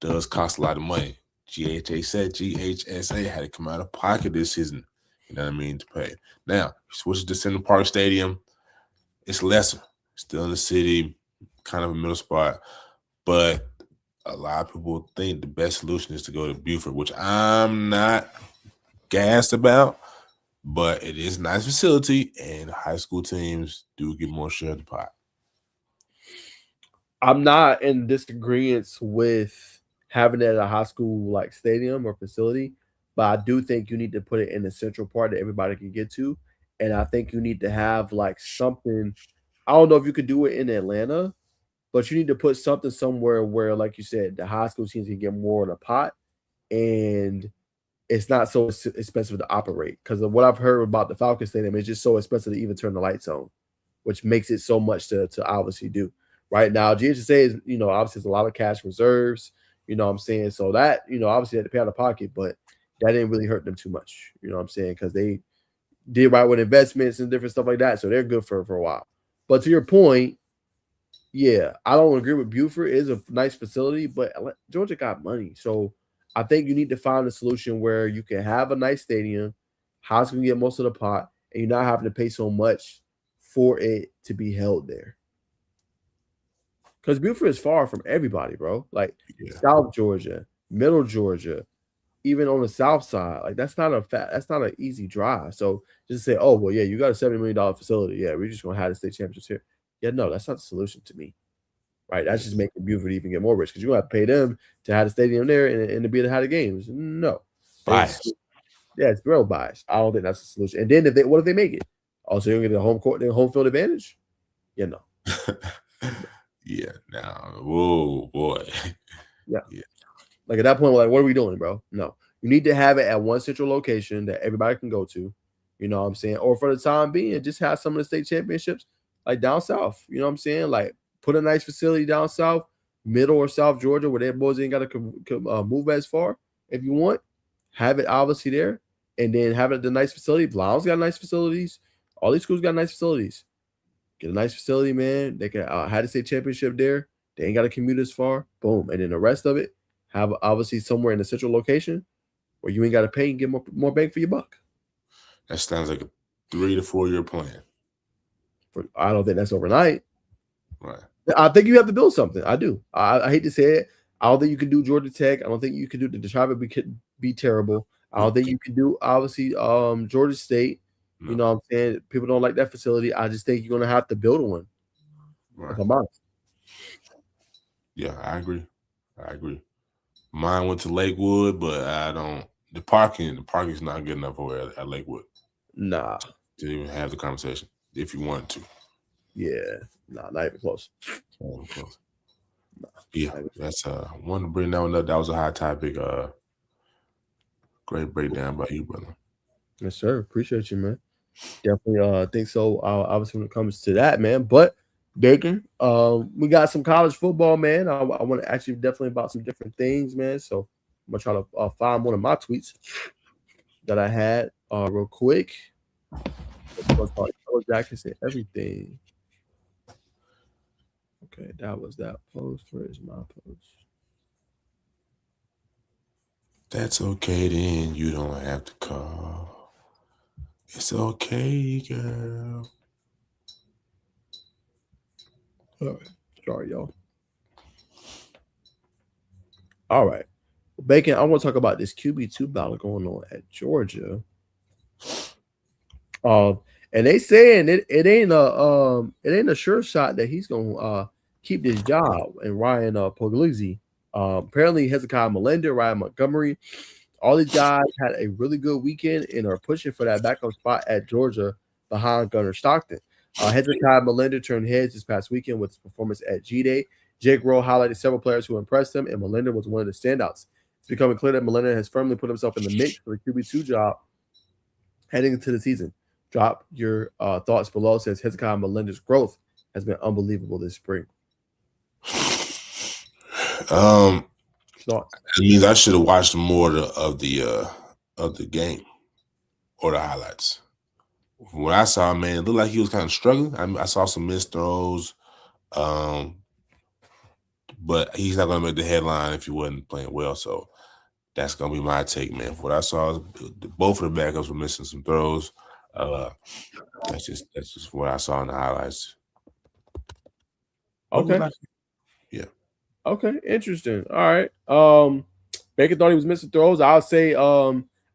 Does cost a lot of money. GHSA had to come out of pocket this season, you know what I mean, to pay. Now, switch to Center Park Stadium, it's lesser. Still in the city, kind of a middle spot. But a lot of people think the best solution is to go to Buford, which I'm not gassed about. but it is a nice facility, and high school teams do get more share of the pot. I'm not in disagreement with having it at a high school like stadium or facility, but I do think you need to put it in the central part that everybody can get to. And I think you need to have like something. I don't know if you could do it in Atlanta, but you need to put something somewhere where, like you said, the high school teams can get more in a pot and it's not so expensive to operate. Because of what I've heard about the Falcon Stadium, it's just so expensive to even turn the lights on, which makes it so much to obviously do. Right now, GHSA is, obviously there's a lot of cash reserves, you know what I'm saying? So that, obviously they had to pay out of pocket, but that didn't really hurt them too much, you know what I'm saying? Because they did right with investments and different stuff like that. So they're good for a while. But to your point, yeah, I don't agree with Buford. It is a nice facility, but Georgia got money. So I think you need to find a solution where you can have a nice stadium, high school can get most of the pot, and you're not having to pay so much for it to be held there. Because Buford is far from everybody, bro. Like South Georgia, Middle Georgia, even on the South side, like that's not an easy drive. So just say, oh well, yeah, you got a $70 million facility. Yeah, we're just gonna have the state championships here. Yeah, no, that's not the solution to me. Right? That's just making Buford even get more rich because you're gonna have to pay them to have the stadium there and to be able to have the games. No. Bias. It's real biased. I don't think that's the solution. And then what if they make it? Also, you're gonna get the home court, the home field advantage? Yeah, no. Yeah, now, whoa, boy. Yeah. Like at that point, we're like, what are we doing, bro? No. You need to have it at one central location that everybody can go to. You know what I'm saying? Or for the time being, just have some of the state championships like down south. You know what I'm saying? Like put a nice facility down south, middle or South Georgia, where their boys ain't got to move as far. If you want, have it obviously there, and then have it at the nice facility. Blount's got nice facilities. All these schools got nice facilities. Get a nice facility, man. They can have the state championship there. They ain't got to commute as far. Boom. And then the rest of it, have obviously somewhere in the central location where you ain't got to pay and get more bang for your buck. That sounds like a 3 to 4 year plan. I don't think that's overnight. Right. I think you have to build something. I do. I hate to say it. I don't think you can do Georgia Tech. I don't think you can do the Detroit be terrible. I don't think you can do obviously Georgia State. No. You know what I'm saying? People don't like that facility. I just think you're gonna have to build one. Right. If I'm honest. Yeah, I agree. Mine went to Lakewood, but the parking's not good enough over at Lakewood. Nah. To even have the conversation if you wanted to. Yeah. Nah, not even close. Nah. Yeah, that's wanted to bring that one up. That was a hot topic. Great breakdown by you, brother. Yes, sir. Appreciate you, man. Definitely think so. Obviously when it comes to that, man. But Bacon, we got some college football, man. I want to ask you definitely about some different things, man. So I'm gonna try to find one of my tweets that I had real quick. Jackson said everything. Okay, that was that post. Where is my post? That's okay then. You don't have to call. It's okay, girl. All right. Sorry, y'all. All right. Bacon, I want to talk about this QB2 battle going on at Georgia. And they saying it ain't a sure shot that he's gonna keep this job. And Ryan Puglisi, apparently Hezekiah Melender, Ryan Montgomery, all these guys had a really good weekend and are pushing for that backup spot at Georgia behind Gunnar Stockton. Hezekiah Melender turned heads this past weekend with his performance at G-Day. Jake Rowe highlighted several players who impressed him, and Melender was one of the standouts. It's becoming clear that Melender has firmly put himself in the mix for the QB2 job heading into the season. Drop your thoughts below. Says Hezekiah Melender's growth has been unbelievable this spring. It means I should have watched more of the game or the highlights. From what I saw, man, it looked like he was kind of struggling. I saw some missed throws, but he's not going to make the headline if he wasn't playing well. So that's going to be my take, man. From what I saw, both of the backups were missing some throws. That's just what I saw in the highlights. Okay. Yeah. Okay, interesting. All right. Baker thought he was missing throws. I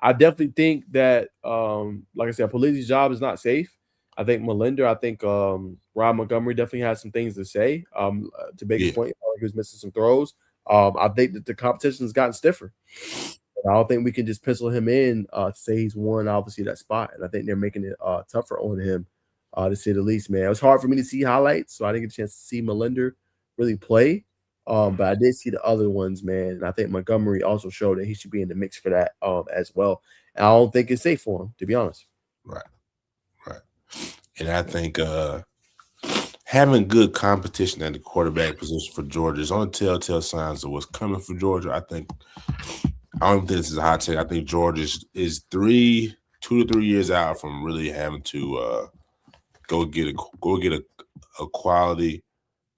I definitely think that, like I said, Pulizi's job is not safe. I think Melinda, I think Ron Montgomery definitely has some things to say. To Baker's point, he was missing some throws. I think that the competition has gotten stiffer. I don't think we can just pencil him in to say he's won, obviously, that spot. And I think they're making it tougher on him, to say the least, man. It was hard for me to see highlights, so I didn't get a chance to see Melinda really play. But I did see the other ones, man. And I think Montgomery also showed that he should be in the mix for that as well. And I don't think it's safe for him, to be honest. Right. And I think having good competition at the quarterback position for Georgia is on the telltale signs of what's coming for Georgia. I don't think this is a hot take. I think Georgia is 2 to 3 years out from really having to go get a quality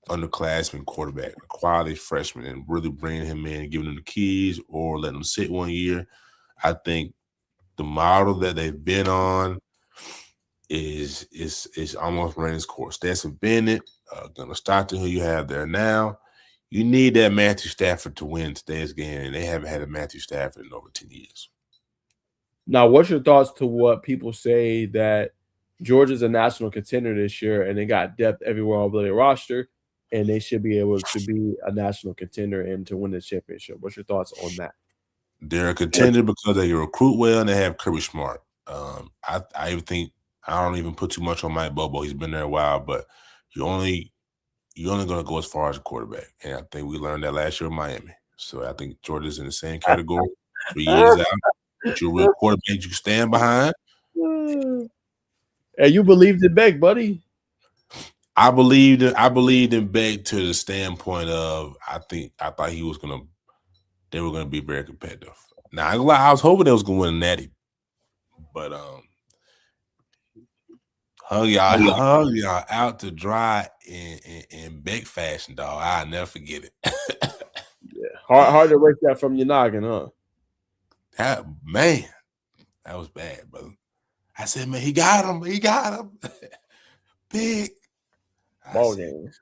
underclassman quarterback, a quality freshman, and really bringing him in and giving him the keys or letting him sit 1 year. I think the model that they've been on is almost running its course. Stetson Bennett, Gunnar Stockton, who you have there now. You need that Matthew Stafford to win today's game, and they haven't had a Matthew Stafford in over 10 years. Now, what's your thoughts to what people say that Georgia's a national contender this year and they got depth everywhere over their roster, and they should be able to be a national contender and to win the championship? What's your thoughts on that? They're a contender because they recruit well and they have Kirby Smart. I even think I don't even put too much on Mike Bobo. He's been there a while, but you're only going to go as far as a quarterback. And I think we learned that last year in Miami. So I think Georgia's in the same category. 3 years out, but you're a real quarterback you can stand behind. And you believed in Beck, buddy. I believed in Beck to the standpoint of I thought they were gonna be very competitive. Now I was hoping they was gonna win a natty, but hung y'all out to dry in Beck fashion, dog. I'll never forget it. Yeah, hard to erase that from your noggin, huh? That was bad, brother. I said, man, he got him. Big ball games.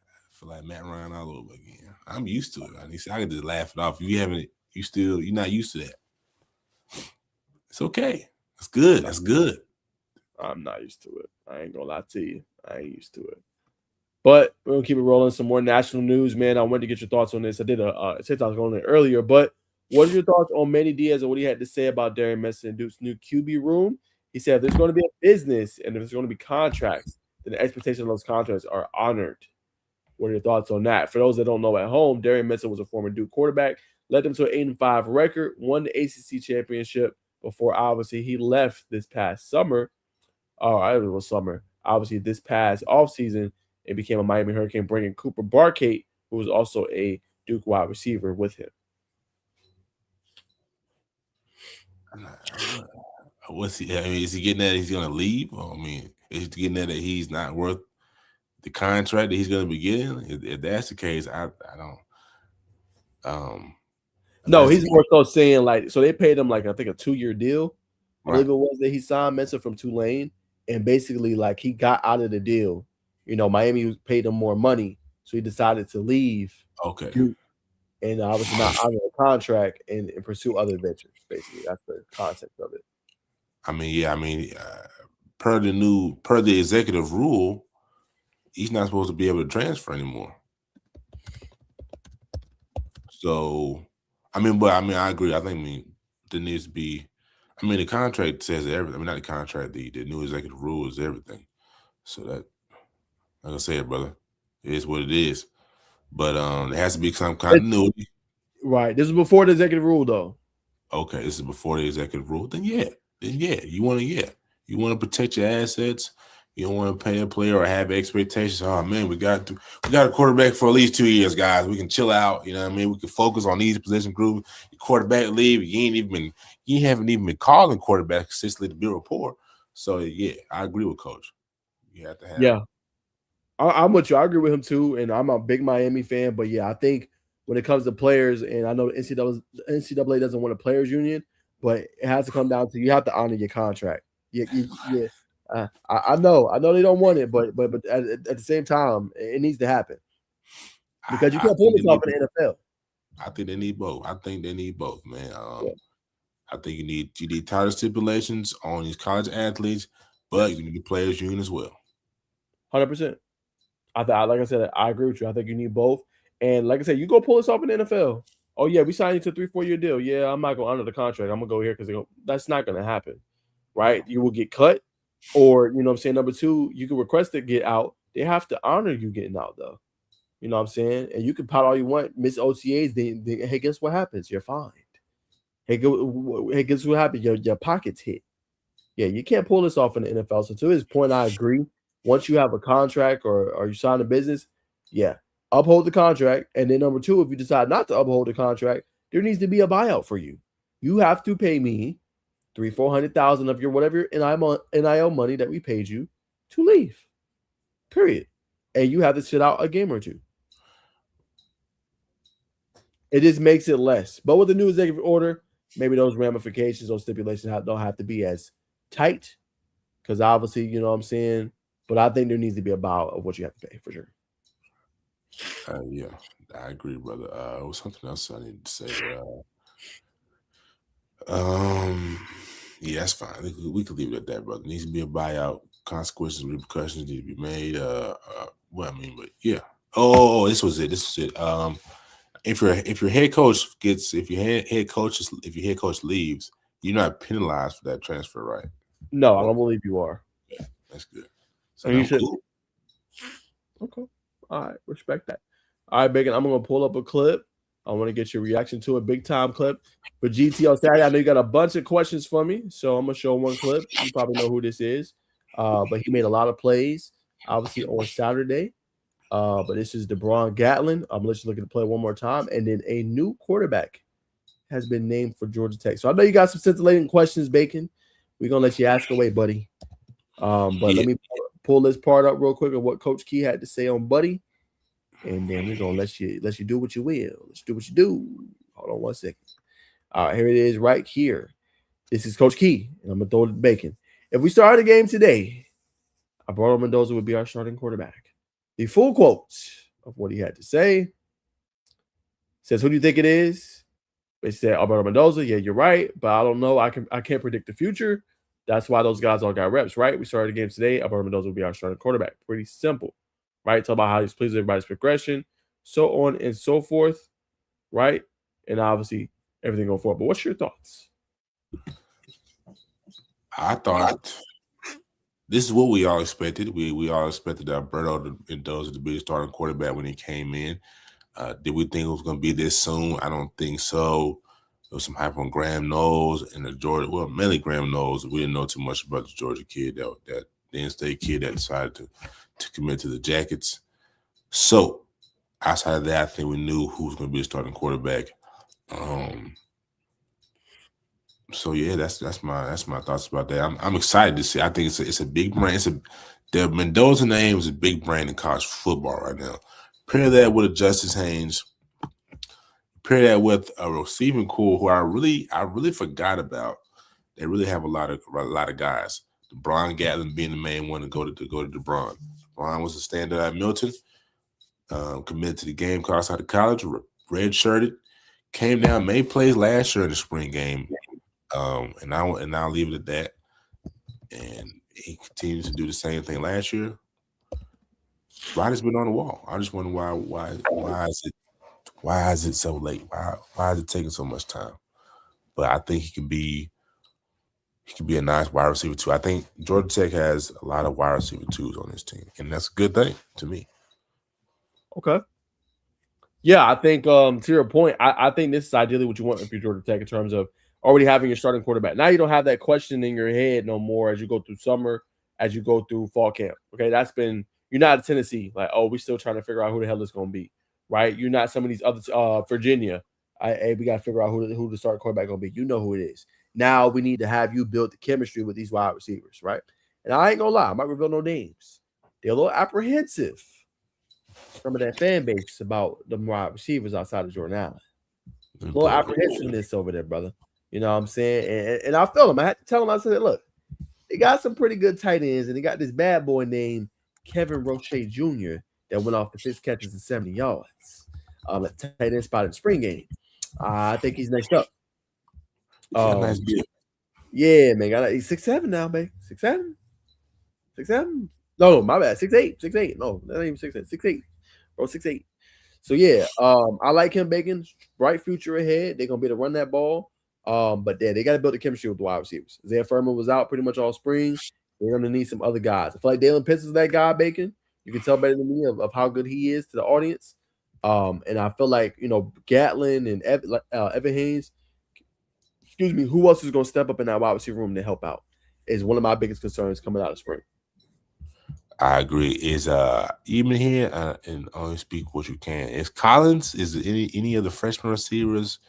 I feel like Matt Ryan all over again. I'm used to it. I can just laugh it off. You're not used to that. It's okay. That's good. I'm not used to it. I ain't gonna lie to you. I ain't used to it. But we're gonna keep it rolling. Some more national news, man. I wanted to get your thoughts on this. I did a TikTok on it earlier, but what are your thoughts on Manny Diaz and what he had to say about Darren Messon and Duke's new QB room? He said there's going to be a business and if there's going to be contracts, then the expectation of those contracts are honored. What are your thoughts on that? For those that don't know at home, Darren Messon was a former Duke quarterback, led them to an 8-5 record, won the ACC championship before obviously he left this past summer. It was summer. Obviously this past offseason, it became a Miami Hurricane, bringing Cooper Barkate, who was also a Duke wide receiver, with him. What's he? I mean, is he getting that he's going to leave? I mean, is he getting that he's not worth the contract that he's going to be getting? If that's the case, I don't. No, he's more so saying like, so they paid him like I think a 2-year deal. I Right. believe it was that he signed Mensa from Tulane, and basically like he got out of the deal. You know, Miami paid him more money, so he decided to leave. Okay. And obviously not honor the contract and pursue other ventures. Basically, that's the concept of it. I mean, per the executive rule, he's not supposed to be able to transfer anymore. So, I agree. I think there needs to be. I mean, the contract says everything. I mean, not the contract. The new executive rule is everything. So that, like I said, brother, it is what it is. But there has to be some continuity. Right. This is before the executive rule, though. Okay, this is before the executive rule. Then yeah, you want to protect your assets. You don't want to pay a player or have expectations. Oh man, we got a quarterback for at least 2 years, guys. We can chill out. You know what I mean? We can focus on these position groups. Your quarterback leave. You haven't even been calling quarterback consistently to build rapport. So yeah, I agree with Coach. You have to have. Yeah, I'm with you. I agree with him too, and I'm a big Miami fan. But yeah, I think when it comes to players, and I know the NCAA doesn't want a players union, but it has to come down to you have to honor your contract. Yeah. I know they don't want it, but at the same time, it needs to happen because you can't put yourself in the NFL. I think they need both. Man. I think you need tighter stipulations on these college athletes, but you need the players union as well. 100%. Like I said, I agree with you. I think you need both. And like I said, you go pull this off in the NFL. Oh yeah, we signed you to a 3-4 year deal. Yeah, I'm not going to honor the contract. I'm gonna go here because that's not going to happen, right? You will get cut, or you know what I'm saying. Number two, you can request to get out. They have to honor you getting out though. You know what I'm saying? And you can pout all you want, miss OTAs. Then hey, guess what happens? You're fined. Hey, guess what happens? Your pockets hit. Yeah, you can't pull this off in the NFL. So to his point, I agree. Once you have a contract or you sign a business, yeah, uphold the contract. And then number two, if you decide not to uphold the contract, there needs to be a buyout for you. You have to pay me $300,000-$400,000 of your whatever NIL money that we paid you to leave. Period. And you have to sit out a game or two. It just makes it less. But with the new executive order, maybe those ramifications, those stipulations don't have to be as tight, because obviously, you know what I'm saying. But I think there needs to be a buyout of what you have to pay for sure. Yeah, I agree, brother. It was something else I needed to say. Yeah, that's fine. We could leave it at that, brother. There needs to be a buyout. Consequences, repercussions need to be made. Well, I mean, but yeah. Oh, this was it. If your head coach leaves, you're not penalized for that transfer, right? No, I don't believe you are. Yeah, that's good. So you should. cool. Okay. All right. Respect that. All right, Bacon. I'm gonna pull up a clip. I want to get your reaction to a big time clip for GT on Saturday. I know you got a bunch of questions for me, so I'm gonna show one clip. You probably know who this is, but he made a lot of plays, obviously on Saturday. But this is DeBron Gatlin. I'm gonna let you look at the play one more time, and then a new quarterback has been named for Georgia Tech. So I know you got some scintillating questions, Bacon. We're gonna let you ask away, buddy. But let me pull this part up real quick of what Coach Key had to say on Buddy, and then we're gonna let you do what you will. Let's do what you do. Hold on 1 second. All right, here it is right here. This is Coach Key, and I'm gonna throw it to Bacon. If we started the game today, Alberto Mendoza would be our starting quarterback. The full quotes of what he had to say says, "Who do you think it is?" They said Alberto Mendoza. Yeah, you're right, but I don't know. I can't predict the future. That's why those guys all got reps, right? We started the game today. Alberto Mendoza will be our starting quarterback. Pretty simple, right? Talk about how he's pleased with everybody's progression, so on and so forth, right? And obviously everything going forward. But what's your thoughts? I thought this is what we all expected. We all expected Alberto Mendoza to be the starting quarterback when he came in. Did we think it was going to be this soon? I don't think so. There was some hype on Graham Knowles and the Georgia. Well, mainly Graham Knowles. We didn't know too much about the Georgia kid, that the in-state kid that decided to commit to the Jackets. So outside of that, I think we knew who was going to be the starting quarterback. So yeah, that's my thoughts about that. I'm excited to see. I think it's a big brand. The Mendoza name is a big brand in college football right now. Pair that with a Justice Haynes. Pair that with a receiving core who I really forgot about. They really have a lot of guys. DeBron Gatlin being the main one to go to DeBron. DeBron was a standout at Milton. Committed to the Gamecocks out of college. Redshirted. Came down, made plays last year in the spring game. And I'll leave it at that. And he continues to do the same thing last year. Roddy's been on the wall. I just wonder why is it so late? Why is it taking so much time? But I think he can be a nice wide receiver too. I think Georgia Tech has a lot of wide receiver twos on this team, and that's a good thing to me. Okay. Yeah, I think to your point, I think this is ideally what you want if you're Georgia Tech in terms of already having your starting quarterback. Now you don't have that question in your head no more as you go through summer, as you go through fall camp. Okay, you're not at Tennessee, like, oh, we're still trying to figure out who the hell it's going to be, right? You're not some of these other Virginia. We got to figure out who the starting quarterback going to be. You know who it is. Now we need to have you build the chemistry with these wide receivers, right? And I ain't going to lie, I might reveal no names. They're a little apprehensive, some of that fan base, about the wide receivers outside of Jordan Allen. A little apprehensiveness over there, brother. You know what I'm saying? And I felt him. I had to tell him, I said, look, they got some pretty good tight ends, and they got this bad boy named Kevin Roche Jr. that went off for 6 catches and 70 yards at tight end spot in the spring game. I think he's next up. got a nice build. Yeah, man. He's 6'7" now, babe. 6'7". 6'7". No, my bad. 6'8". 6'8". No, that ain't even 6'8". 6'8". Bro, 6'8". So yeah, I like him, Bacon. Bright future ahead. They're gonna be able to run that ball. But yeah, they got to build the chemistry with the wide receivers. Isaiah Furman was out pretty much all spring. They're gonna need some other guys. I feel like Dalen Pitts is that guy, Bacon. You can tell better than me of how good he is to the audience. And I feel like Gatlin and Evan Haynes. Excuse me, who else is gonna step up in that wide receiver room to help out? Is one of my biggest concerns coming out of spring. I agree. Is even here and only speak what you can. Is Collins? Is any of the freshman receivers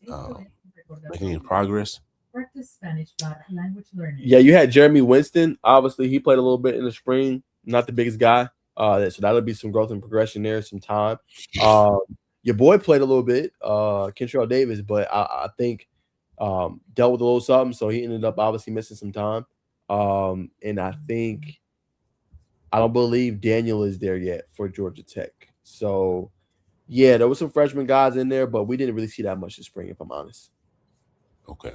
making any progress? Practice Spanish language learning. Yeah, you had Jeremy Winston. Obviously, he played a little bit in the spring. Not the biggest guy. So that'll be some growth and progression there, some time. Your boy played a little bit, Kentrell Davis, but I think dealt with a little something, so he ended up obviously missing some time. And I don't believe Daniel is there yet for Georgia Tech. So, yeah, there were some freshman guys in there, but we didn't really see that much this spring, if I'm honest. Okay.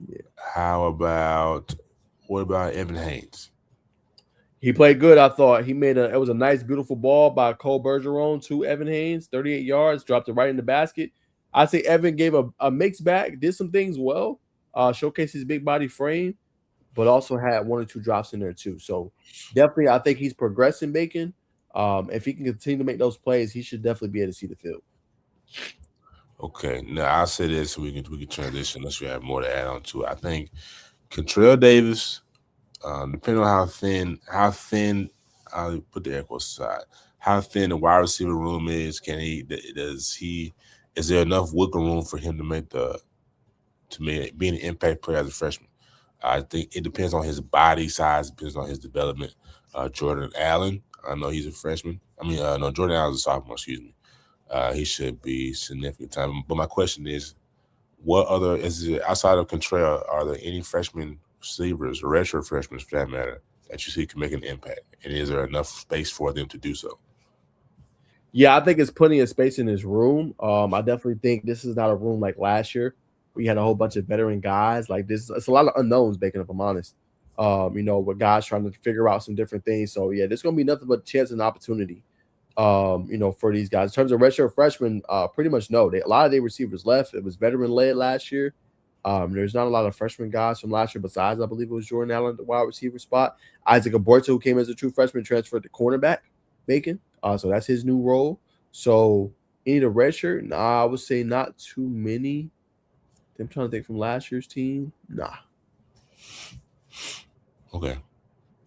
Yeah. What about Evan Haynes? He played good, I thought. It was a nice, beautiful ball by Cole Bergeron to Evan Haynes, 38 yards, dropped it right in the basket. I say Evan gave a mixed bag, did some things well, showcased his big body frame, but also had 1 or 2 drops in there too. So definitely, I think he's progressing, Bacon. If he can continue to make those plays, he should definitely be able to see the field. Okay, now I'll say this so we can transition unless you have more to add on to it. I think Kentrell Davis, depending on how thin I'll put the air quotes aside, how thin the wide receiver room is, is there enough wiggle room for him to be an impact player as a freshman? I think it depends on his body size, depends on his development. Jordan Allen, I know he's a freshman. Jordan Allen's a sophomore, excuse me. He should be significant time. But my question is, outside of Kentrell, are there any freshman receivers or redshirt freshmen for that matter that you see can make an impact? And is there enough space for them to do so? Yeah, I think it's plenty of space in his room. I definitely think this is not a room like last year. We had a whole bunch of veteran guys like this. It's a lot of unknowns, Bacon, if I'm honest. With guys trying to figure out some different things. So yeah, there's gonna be nothing but chance and opportunity. For these guys. In terms of redshirt freshmen, pretty much no. A lot of their receivers left. It was veteran led last year. There's not a lot of freshman guys from last year besides, I believe it was Jordan Allen at the wide receiver spot. Isaac Aborto, who came as a true freshman, transferred to cornerback, Bacon. So that's his new role. So any of the redshirt? Nah, I would say not too many. I'm trying to think from last year's team. Nah. Okay.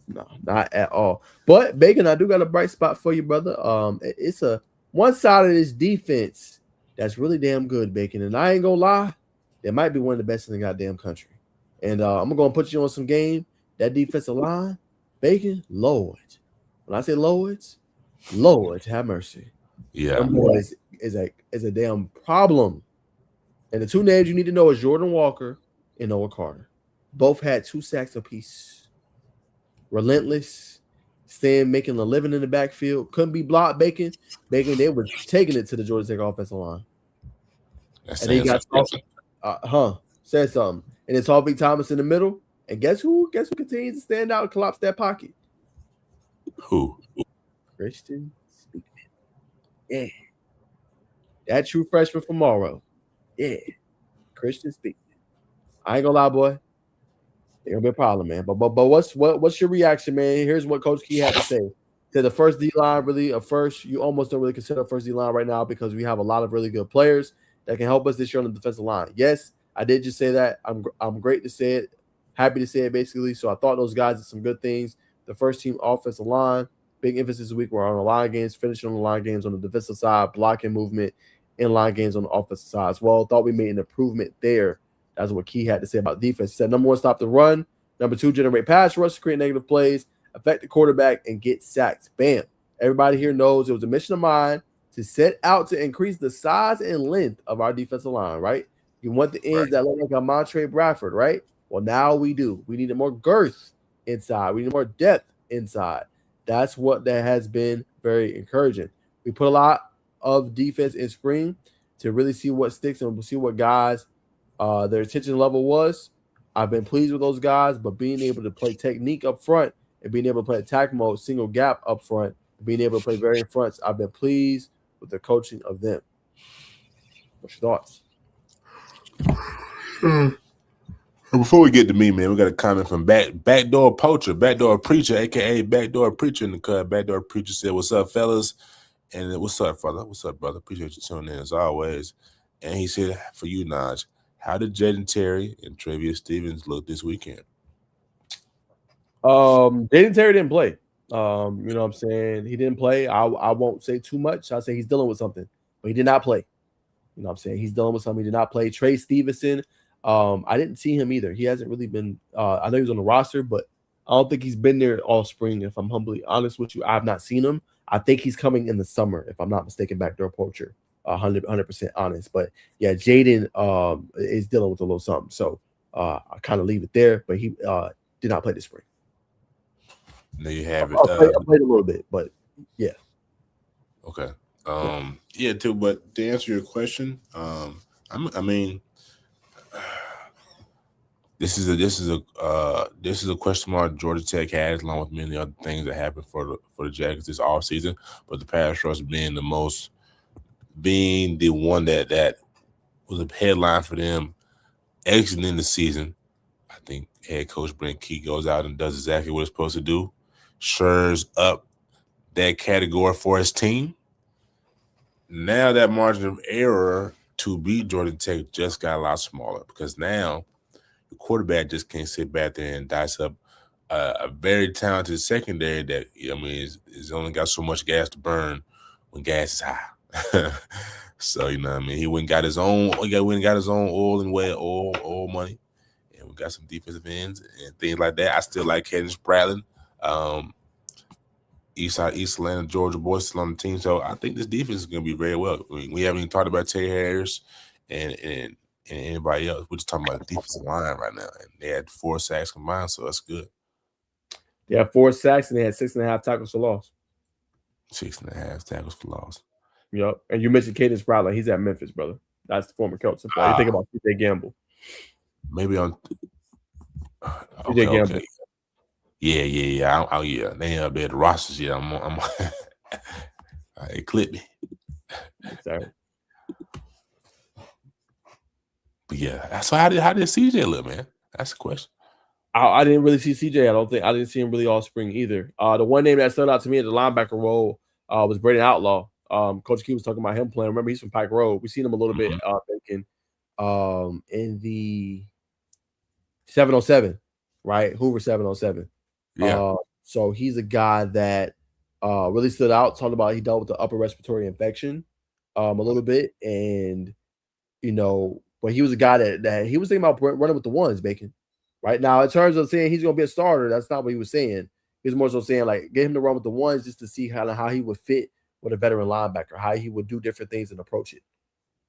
No, not at all. But Bacon, I do got a bright spot for you, brother. It's a one side of this defense that's really damn good, Bacon. And I ain't gonna lie, they might be one of the best in the goddamn country. And I'm gonna put you on some game. That defensive line, Bacon, Lord. When I say Lord have mercy. Yeah. Is a damn problem. And the two names you need to know is Jordan Walker and Noah Carter. Both had 2 sacks apiece. Relentless, making a living in the backfield. Couldn't be blocked, Bacon. They were taking it to the Georgia Tech offensive line. That's and then you got said something. And it's Harvey Thomas in the middle. And guess who continues to stand out and collapse that pocket? Who? Christian Speakman. Yeah. That true freshman from Morrow. Yeah. Christian Speakman. I ain't gonna lie, boy. It's gonna be a problem, man. But what's your reaction, man? Here's what Coach Key had to say. To the first D line, really, you almost don't really consider first D line right now because we have a lot of really good players that can help us this year on the defensive line. Yes, I did just say that. I'm great to say it, happy to say it, basically. So I thought those guys did some good things. The first team offensive line, big emphasis this week. We're on the line games, finishing on the line games on the defensive side, blocking movement, and line games on the offensive side as well. Thought we made an improvement there. That's what Key had to say about defense. He said, number 1, stop the run. Number 2, generate pass rush, create negative plays, affect the quarterback, and get sacks. Bam. Everybody here knows it was a mission of mine to set out to increase the size and length of our defensive line, right? You want the ends that look like a Montre Bradford, right? Well, now we do. We needed more girth inside. We need more depth inside. That's what that has been very encouraging. We put a lot of defense in spring to really see what sticks and see what guys their attention level was. I've been pleased with those guys, but being able to play technique up front and being able to play attack mode, single gap up front, being able to play variant fronts, I've been pleased with the coaching of them. What's your thoughts? Before we get to me, man, we got a comment from Backdoor Poacher, Backdoor Preacher, aka Backdoor Preacher in the cut. Backdoor Preacher said, "What's up, fellas?" And what's up, brother? What's up, brother? Appreciate you tuning in as always. And he said, "For you, Najeh, how did Jaden Terry and Travius Stevens look this weekend?" Jaden Terry didn't play. You know what I'm saying? He didn't play. I won't say too much. I'll say he's dealing with something, but he did not play. You know what I'm saying? He's dealing with something. He did not play. Trey Stevenson, I didn't see him either. He hasn't really been I know he was on the roster, but I don't think he's been there all spring. If I'm humbly honest with you, I have not seen him. I think he's coming in the summer, if I'm not mistaken, Backdoor Poacher. 100% honest. But yeah, Jaden is dealing with a little something. So I kind of leave it there, but he did not play this spring. There you have it. I played a little bit, but yeah. Okay. Yeah, too. But to answer your question, I mean, this is a question mark Georgia Tech has, along with many other things that happened for the Jackets this offseason. But the pass rush being the one that was a headline for them exiting the season. I think head coach Brent Key goes out and does exactly what he's supposed to do, shores up that category for his team. Now that margin of error to beat Georgia Tech just got a lot smaller, because now the quarterback just can't sit back there and dice up a very talented secondary that, I mean, is only got so much gas to burn when gas is high. So, you know what I mean? He went and got his own oil and oil money. And we got some defensive ends and things like that. I still like Caden Spradlin. East Atlanta, Georgia boys still on the team. So I think this defense is going to be very well. I mean, we haven't even talked about Terry Harris and anybody else. We're just talking about the defensive line right now. And they had 4 sacks combined, so that's good. They had 4 sacks and they had 6.5 tackles for loss. 6.5 tackles for loss. Yep. And you mentioned Caden Spradlin. He's at Memphis, brother. That's the former Kelton player. You think about CJ Gamble. Maybe on CJ Gamble. Yeah. Oh, yeah. They ain't up there at the rosters yet. It clipped me. Sorry. But yeah, so how did CJ look, man? That's the question. I didn't really see CJ. I didn't see him really all spring either. The one name that stood out to me at the linebacker role was Braden Outlaw. Coach Key was talking about him playing. Remember, he's from Pike Road. We've seen him a little bit in the 707, right? Hoover 707. Yeah. So he's a guy that really stood out. Talking about he dealt with the upper respiratory infection a little bit, and but he was a guy that he was thinking about running with the ones, Bacon. Right now, in terms of saying he's going to be a starter, that's not what he was saying. He was more so saying, like, get him to run with the ones just to see how he would fit with a veteran linebacker, how he would do different things and approach it.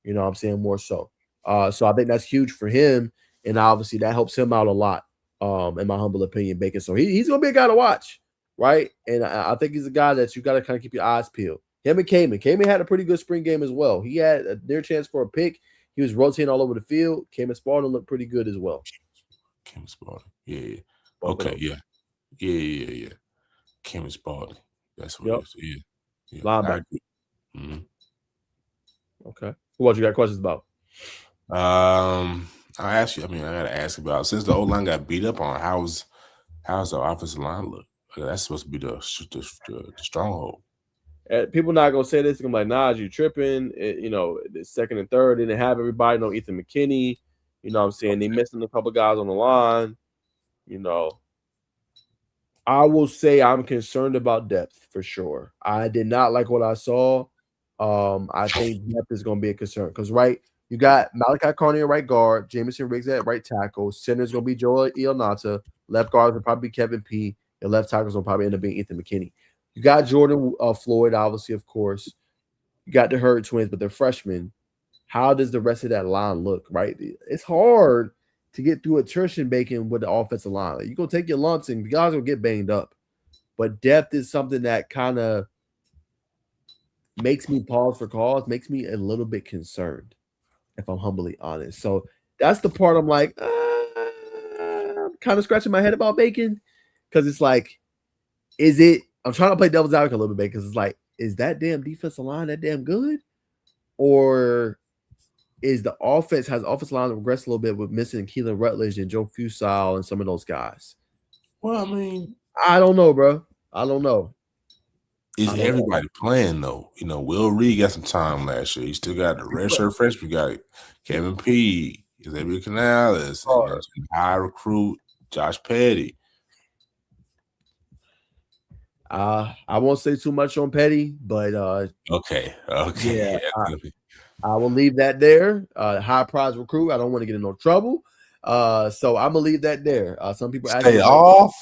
You know what I'm saying? More so. So I think that's huge for him, and obviously that helps him out a lot, in my humble opinion, Bacon. So he's going to be a guy to watch, right? And I think he's a guy that you got to kind of keep your eyes peeled. Him and Kamen. Kamen had a pretty good spring game as well. He had their chance for a pick. He was rotating all over the field. Kamen Spalding looked pretty good as well. Kamen Spalding. Yeah. Okay, yeah. Kamen Spalding. That's what it is. Yeah. Linebacker. Okay. What you got questions about? I gotta ask about, since the O-line got beat up on, how's the offensive line look? That's supposed to be the stronghold. People not gonna say this. They're gonna be like, Najeh, you tripping? The second and third didn't have everybody. No Ethan McKinney. You know what I'm saying? They missing a couple guys on the line. I will say I'm concerned about depth for sure. I did not like what I saw. I think depth is going to be a concern because, right, you got Malachi Carney at right guard, Jamison Riggs at right tackle, center's going to be Joel Ionata, left guard will probably be Kevin P, and left tackles will probably end up being Ethan McKinney. You got Jordan Floyd, obviously, of course. You got the Hurd twins, but they're freshmen. How does the rest of that line look, right? It's hard to get through attrition, Bacon, with the offensive line. Like, you're going to take your lumps and guys will get banged up. But depth is something that kind of makes me pause for cause, makes me a little bit concerned, if I'm humbly honest. So that's the part I'm like, I'm kind of scratching my head about Bacon because it's like, is it? I'm trying to play devil's advocate a little bit because it's like, is that damn defensive line that damn good, or is the offense line regressed a little bit with missing Keelan Rutledge and Joe Fusile and some of those guys? Well, I mean, I don't know, bro. I don't know. is everybody playing though? You know, Will Reed got some time last year. He still got the redshirt freshman guy, Kevin P. Xavier Canales, high recruit Josh Petty. I won't say too much on Petty, but okay, yeah, I will leave that there. High prize recruit. I don't want to get in no trouble. So I'm gonna leave that there. Some people stay off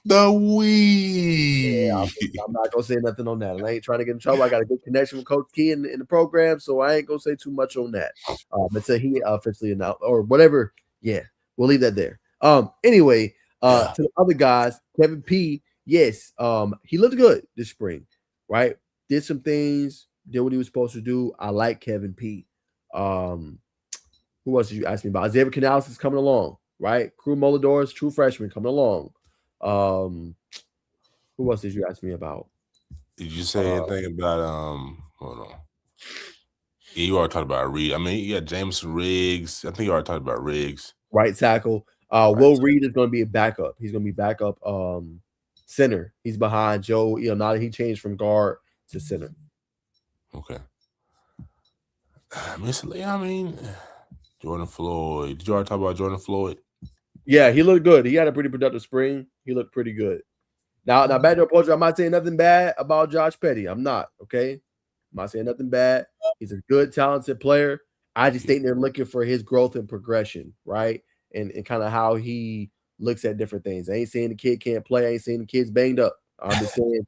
the weed. Yeah, I'm not gonna say nothing on that. I ain't trying to get in trouble. I got a good connection with Coach Key in the program, so I ain't gonna say too much on that. Until he officially announced or whatever. Yeah, we'll leave that there. Anyway, to the other guys, Kevin P. Yes, he looked good this spring, right? Did some things, did what he was supposed to do. I like Kevin P. Who else did you ask me about? Xavier Canales is coming along, right? Crew Moladors, true freshman coming along. Who else did you ask me about? Did you say anything about hold on? Yeah, you already talked about Reed. I mean, you got Jameson Riggs. I think you already talked about Riggs. Right tackle. Will Reed is going to be a backup. He's going to be backup center. He's behind Joe Ionati. He changed from guard to center. Okay. I mean, Jordan Floyd. Did you already talk about Jordan Floyd? Yeah, he looked good. He had a pretty productive spring. He looked pretty good. Now back to approach. I'm not saying nothing bad about Josh Petty. I'm not, okay? I'm not saying nothing bad. He's a good, talented player. I just think they're looking for his growth and progression, right? And kind of how he looks at different things. I ain't saying the kid can't play. I ain't saying the kid's banged up. I'm just saying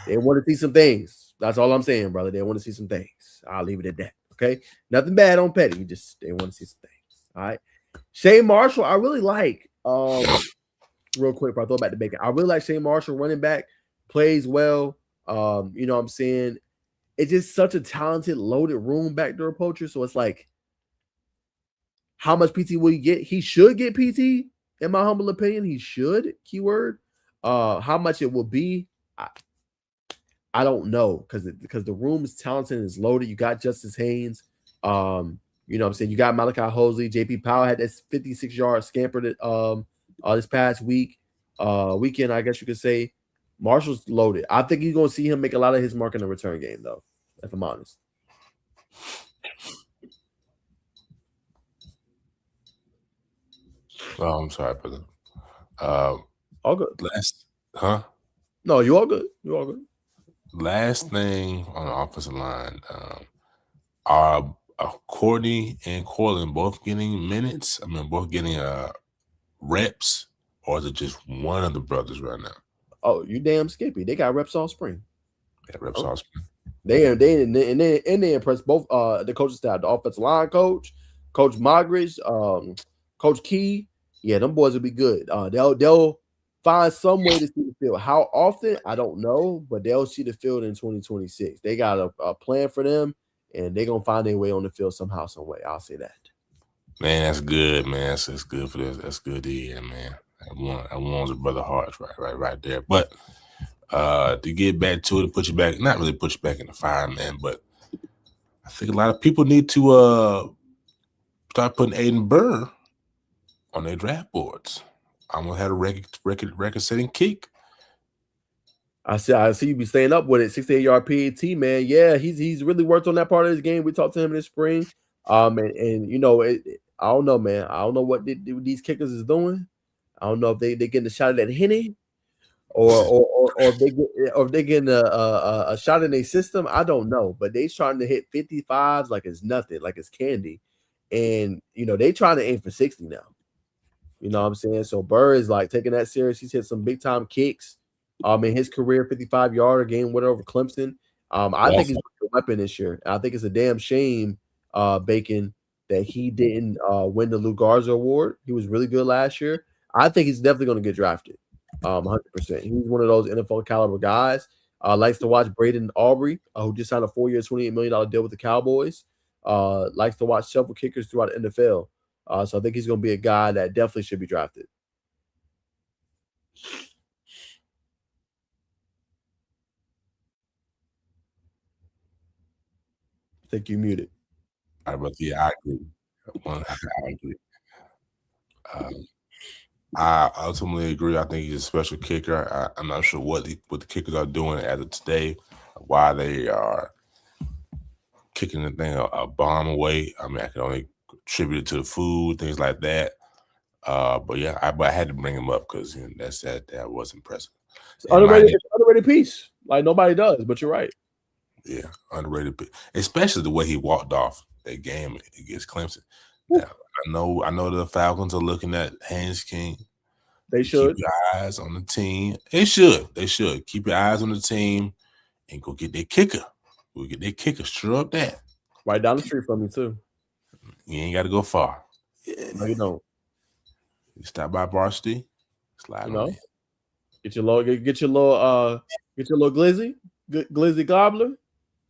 they want to see some things. That's all I'm saying, brother. They want to see some things. I'll leave it at that, okay? Nothing bad on Petty. Just they want to see some things, all right? Shane Marshall, I really like. Real quick, before I throw back to Bacon, I really like Shane Marshall, running back, plays well. You know what I'm saying? It's just such a talented, loaded room back there, Poacher. So it's like, how much PT will you get? He should get PT, in my humble opinion. He should, keyword. How much it will be, I don't know, because the room is talented and is loaded. You got Justice Haynes. You know what I'm saying? You got Malachi Hosley. JP Powell had this 56-yard scamper that this past weekend, I guess you could say. Marshall's loaded. I think you're going to see him make a lot of his mark in the return game, though, if I'm honest. Oh, I'm sorry, brother. All good. No, you all good. You all good. Last thing on the offensive line, are Courtney and Corlin both getting minutes? I mean, both getting reps, or is it just one of the brothers right now? Oh, you damn skippy. They got reps all spring. Yeah, reps all spring. They impressed both the coaching staff, the offensive line coach, Coach Mogridge, Coach Key. Yeah, them boys will be good. They'll find some way to see the field. How often, I don't know, but they'll see the field in 2026. They got a plan for them, and they're gonna find their way on the field somehow, some way. I'll say that. Man, that's good, man. That's good for this. That's good to hear, man. That warms a brother hearts right there. But to get back to it and put you back, not really put you back in the fire, man, but I think a lot of people need to start putting Aiden Burr on their draft boards. I'm gonna have a record-setting kick. I see you be staying up with it. 68-yard PAT, man. Yeah, he's really worked on that part of his game. We talked to him this spring. And you know, I don't know, man. I don't know what these kickers is doing. I don't know if they getting a shot at that Henny, or if they getting a shot in their system. I don't know, but they trying to hit 55s like it's nothing, like it's candy, and you know they trying to aim for 60 now. You know what I'm saying? So Burr is like taking that serious. He's hit some big time kicks. In his career, 55-yarder game winner over Clemson. I think he's a weapon this year. I think it's a damn shame, Bacon, that he didn't win the Lou Garza Award. He was really good last year. I think he's definitely going to get drafted, 100%. He's one of those NFL caliber guys. Likes to watch Braden Aubrey, who just signed a 4-year, $28 million deal with the Cowboys. Likes to watch several kickers throughout the NFL. So I think he's going to be a guy that definitely should be drafted. I think you muted. But yeah, I agree. I agree. I ultimately agree. I think he's a special kicker. I'm not sure what the kickers are doing as of today, why they are kicking the thing a bomb away. I mean, I can only attribute it to the food, things like that. But yeah, I had to bring him up because that was impressive. It's underrated piece. Like nobody does, but you're right. Yeah, underrated, especially the way he walked off that game against Clemson. Now, I know the Falcons are looking at Haynes King. They should keep your eyes on the team. They should keep your eyes on the team and go get their kicker. We'll get their kicker. Sure up that. Right down the street from me too. You ain't got to go far. No, you don't. You stop by Varsity, slide on in. Get your little glizzy gobbler.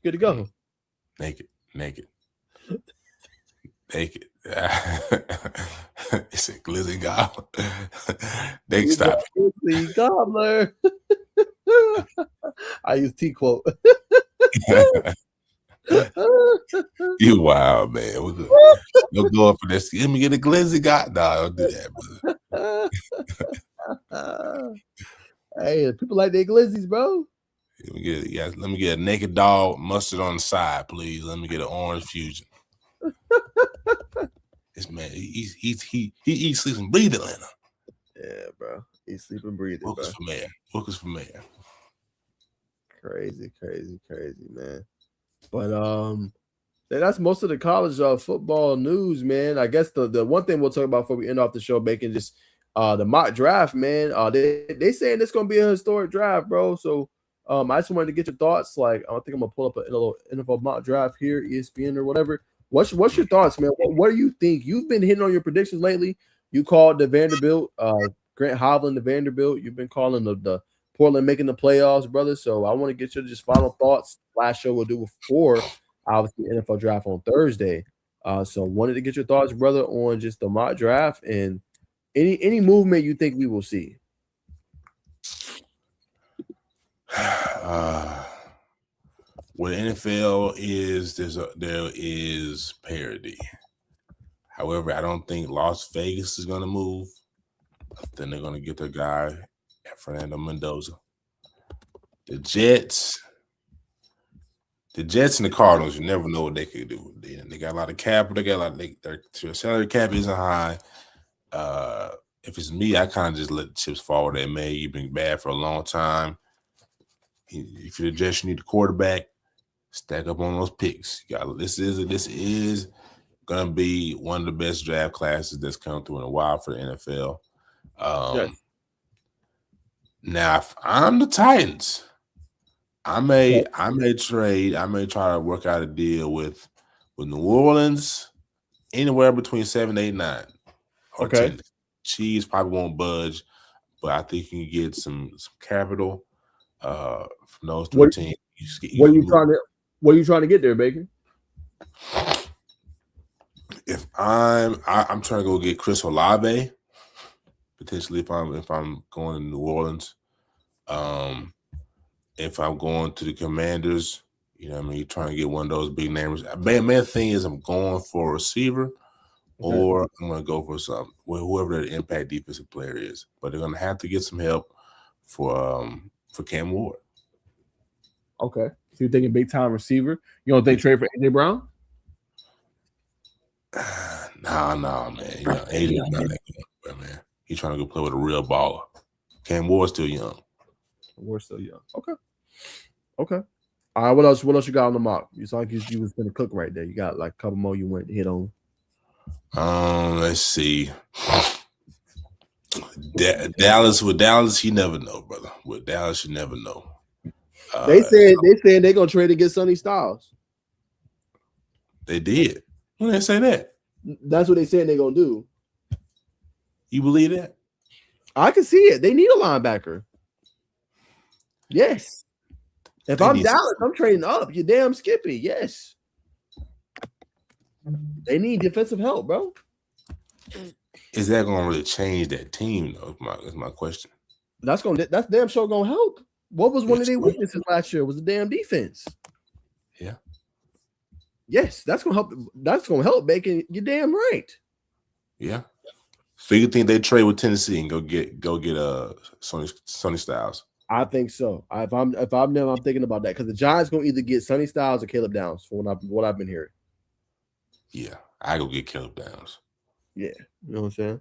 Good to go. Naked. It's a glizzy gobbler. They can stop. Glizzy gobbler. I use T-quote. You wild, man. We'll go up for this. Let me get a glizzy gobbler. No, don't do that, brother. Hey, people like their glizzies, bro. Let me get a naked dog, mustard on the side, please. Let me get an orange fusion. This man, he eats, sleeps, and breathes Atlanta. Yeah, bro. He sleep and breathe. Wilkins for mayor. Crazy, man. But that's most of the college football news, man. I guess the one thing we'll talk about before we end off the show, Bacon, just the mock draft, man. They saying it's gonna be a historic draft, bro. So I just wanted to get your thoughts. Like, I think I'm gonna pull up a little NFL mock draft here, ESPN or whatever. What's your thoughts, man? What do you think? You've been hitting on your predictions lately. You called the Vanderbilt, Grant Hovland, the Vanderbilt. You've been calling the Portland making the playoffs, brother. So I want to get your just final thoughts. Last show we'll do before obviously NFL draft on Thursday. So wanted to get your thoughts, brother, on just the mock draft and any movement you think we will see. What NFL is, there is parity. However, I don't think Las Vegas is going to move. Then they're going to get their guy, Fernando Mendoza. The Jets and the Cardinals, you never know what they could do. They got a lot of capital. They got a lot. Their salary cap isn't high. If it's me, I kind of just let the chips fall where they may. You've been bad for a long time. If you're the Jets, you need a quarterback. Stack up on those picks. This is gonna be one of the best draft classes that's come through in a while for the NFL. Yes. Now, if I'm the Titans, I may trade. I may try to work out a deal with New Orleans, anywhere between 7, 8, 9, or 10. Cheese probably won't budge, but I think you can get some capital from those three teams. What are you trying to get there, Bacon? If I'm trying to go get Chris Olave, potentially if I'm going to New Orleans. If I'm going to the Commanders, you know what I mean, trying to get one of those big names. Main thing is I'm going for a receiver, or I'm going to go for whoever the impact defensive player is. But they're going to have to get some help for Cam Ward. Okay. So you're thinking big time receiver? You don't think trade for AJ Brown? Nah, man. You know, AJ's not that good, man. He's trying to go play with a real baller. Cam Ward's still young. We're still young. Okay. All right. What else you got on the mock? You sound like you was gonna cook right there. You got like a couple more you went to hit on. Let's see. Dallas, you never know, brother. With Dallas, you never know. They said they're gonna trade to get Sonny Styles. They did. When they say that? That's what they said they're gonna do. You believe that? I can see it. They need a linebacker. Yes. If I'm Dallas, I'm trading up. You damn Skippy. Yes. They need defensive help, bro. Is that going to really change that team, though? Is my question. That's damn sure gonna help. What was one of Yes, their sir. weaknesses last year? Was the damn defense. Yeah. Yes, that's gonna help. That's gonna help Bacon. You're damn right. Yeah. So you think they trade with Tennessee and go get Sonny Styles? I think so. If I'm them, I'm thinking about that because the Giants gonna either get Sonny Styles or Caleb Downs for what I've been hearing. Yeah, I go get Caleb Downs. Yeah, you know what I'm saying.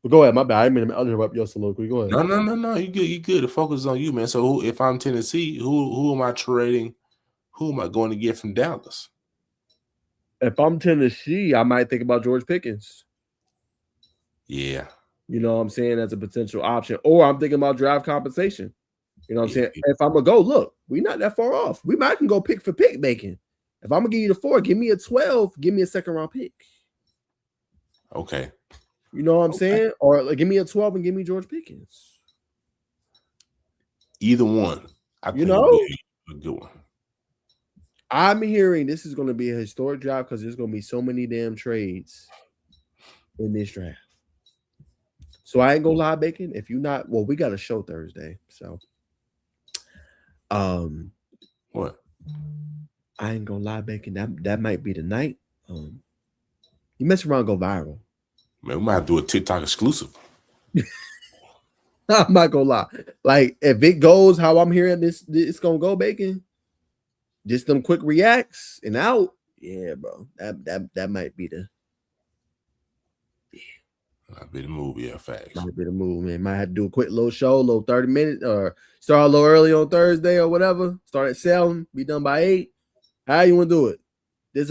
But go ahead, my bad. I didn't mean to interrupt your soliloquy. Go ahead. No. You good. You good. The focus is on you, man. So if I'm Tennessee, who am I trading? Who am I going to get from Dallas? If I'm Tennessee, I might think about George Pickens. Yeah. You know what I'm saying? As a potential option. Or I'm thinking about draft compensation. You know what I'm saying? Yeah. If I'm going to go, look, we're not that far off. We might can go pick for pick, Bacon. If I'm going to give you the 4, give me a 12, give me a second round pick. Okay. You know what I'm saying? Or like, give me a 12 and give me George Pickens. Either one. I think know? would be a good one. I'm hearing this is going to be a historic draft because there's going to be so many damn trades in this draft. So I ain't gonna lie, Bacon. If you not, well, we got a show Thursday, so What? I ain't gonna lie, Bacon. That might be the night. You mess around, go viral. Man, we might have to do a TikTok exclusive. I'm not gonna lie. Like if it goes how I'm hearing this, it's gonna go, Bacon. Just them quick reacts and out. Yeah, bro. That might be the. Might be the move, yeah, facts. Might be the move, man. Might have to do a quick little show, little 30 minutes, or start a little early on Thursday or whatever. Start at 7, be done by 8. How you want to do it? This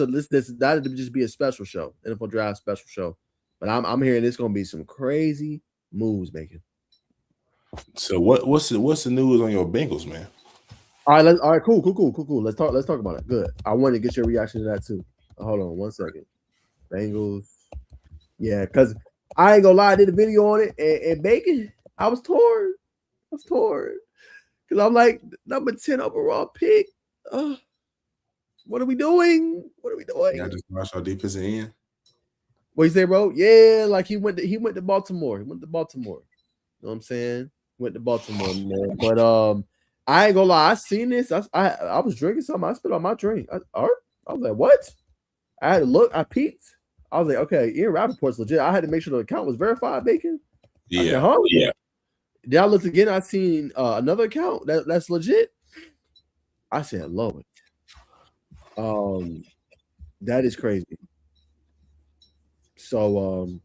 that'll just be a special show, NFL Draft special show. But I'm hearing it's gonna be some crazy moves, Bacon. So what's the news on your Bengals, man? All right, cool. Let's talk about it. Good. I want to get your reaction to that too. Hold on 1 second. Bengals. Yeah, because I ain't gonna lie, I did a video on it and Bacon, I was torn. Because I'm like, number 10 overall pick. What are we doing? Yeah, I just watched our defensive end. What you say, bro? Yeah, like he went to Baltimore. You know what I'm saying? Went to Baltimore, man. But I ain't gonna lie, I seen this. I was drinking something. I spit on my drink. I was like, what? I had to look, I peeked. I was like, okay, Ian Rappaport's legit. I had to make sure the account was verified, Bacon. Yeah. Said, huh? Yeah. Then I looked again. I seen another account that's legit. I said, Lord. That is crazy. So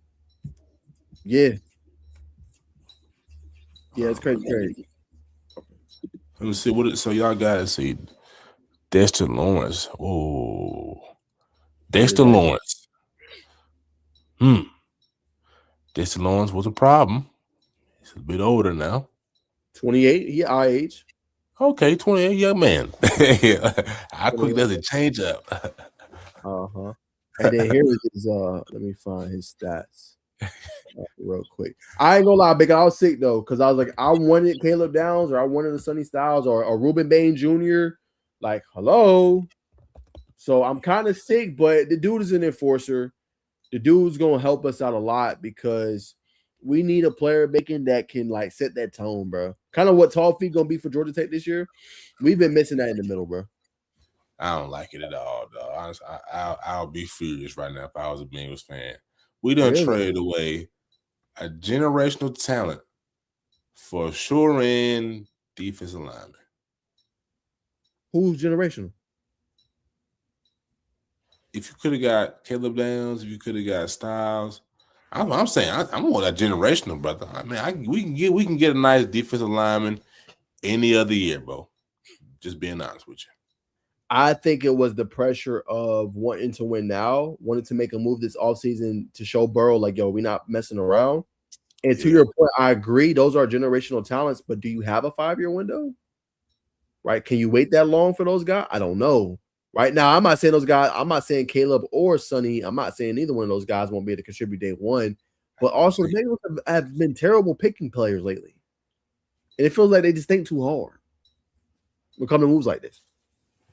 yeah, it's crazy. Let me see so y'all gotta see Dexter Lawrence. Oh, Dexter Lawrence. Dexter Lawrence was a problem. He's a bit older now. 28. He our age. Okay, 28, young man. How quick does it change up? And then here is let me find his stats real quick. I ain't gonna lie, Big. I was sick though, because I was like, I wanted Caleb Downs or I wanted the Sonny Styles or Ruben Bain Jr. Like, hello. So I'm kind of sick, but the dude is an enforcer. The dude's gonna help us out a lot because we need a player, Bacon, that can like set that tone, bro. Kind of what Tall Feet gonna be for Georgia Tech this year. We've been missing that in the middle, bro. I don't like it at all, dog. Honestly, I'll be furious right now if I was a Bengals fan. We done traded away a generational talent for sure-end defensive lineman. Who's generational? If you could have got Caleb Downs, if you could have got Styles, I'm saying I'm more that generational, brother. I mean, we can get a nice defensive lineman any other year, bro. Just being honest with you. I think it was the pressure of wanting to win now, wanting to make a move this offseason to show Burrow, like, yo, we're not messing around. And to your point, I agree, those are generational talents, but do you have a 5-year window? Right? Can you wait that long for those guys? I don't know. Right now, I'm not saying those guys, I'm not saying Caleb or Sonny, I'm not saying either one of those guys won't be able to contribute day one, but also the Bengals have been terrible picking players lately. And it feels like they just think too hard when coming to moves like this.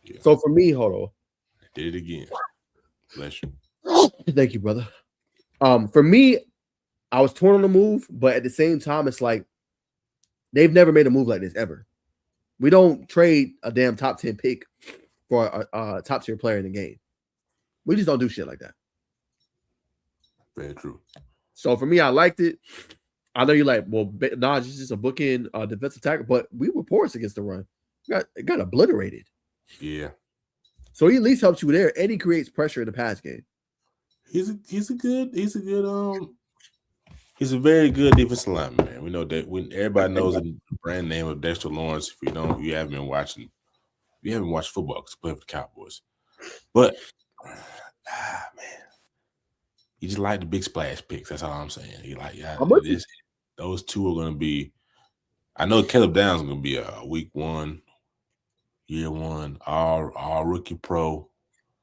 Yeah. So for me, hold on. I did it again. Bless you. Thank you, brother. For me, I was torn on the move, but at the same time, it's like they've never made a move like this ever. We don't trade a damn top 10 pick for a top tier player in the game. We just don't do shit like that. Very true. So for me, I liked it. I know you're like, well, Najeh is just a bookend defensive tackle, but we were porous against the run. It got obliterated. Yeah. So he at least helps you there, and he creates pressure in the pass game. He's a very good defensive lineman, man. We know that when everybody knows the brand name of Dexter Lawrence. If you haven't been watching, you haven't watched football because play for the Cowboys. But man, you just like the big splash picks. That's all I'm saying. You like, those two are gonna be. I know Caleb Downs is gonna be a week 1, year 1, all rookie pro.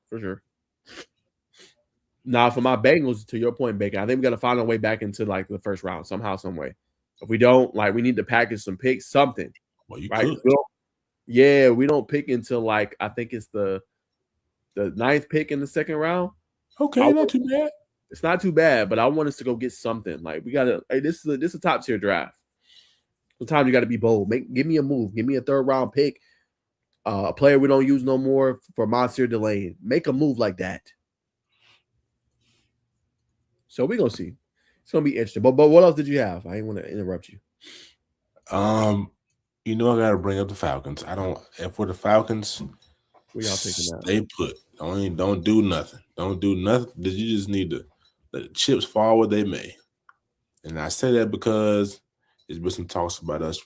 For sure. Now, for my Bengals, to your point, Bacon, I think we got to find our way back into like the first round somehow, some way. If we don't, like, we need to package some picks, something. Well, you right? could. We don't pick until like I think it's the 9th pick in the second round. Okay, not too bad. It's not too bad, but I want us to go get something. Like we gotta. Hey, this is a top tier draft. Sometimes you got to be bold. Give me a move. Give me a 3rd round pick. A player we don't use no more for Monsieur Delane. Make a move like that. So we're gonna see. It's gonna be interesting. But what else did you have? I didn't want to interrupt you. I gotta bring up the Falcons. For the Falcons, we all picking that. Stay put. Don't do nothing. Don't do nothing. You just need to let the chips fall where they may. And I say that because there's been some talks about us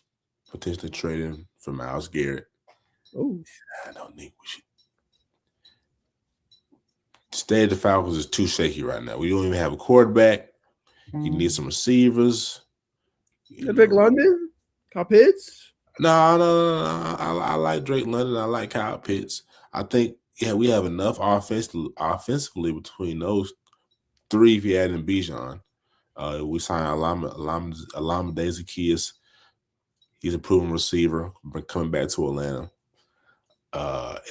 potentially trading for Myles Garrett. Oh, I don't think we should. Stay at the Falcons is too shaky right now. We don't even have a quarterback. You need some receivers. Drake London, Kyle Pitts. No. I like Drake London. I like Kyle Pitts. I think we have enough offensively between those 3. If you add in Bijan, we signed Olamide Zaccheaus. He's a proven receiver, coming back to Atlanta.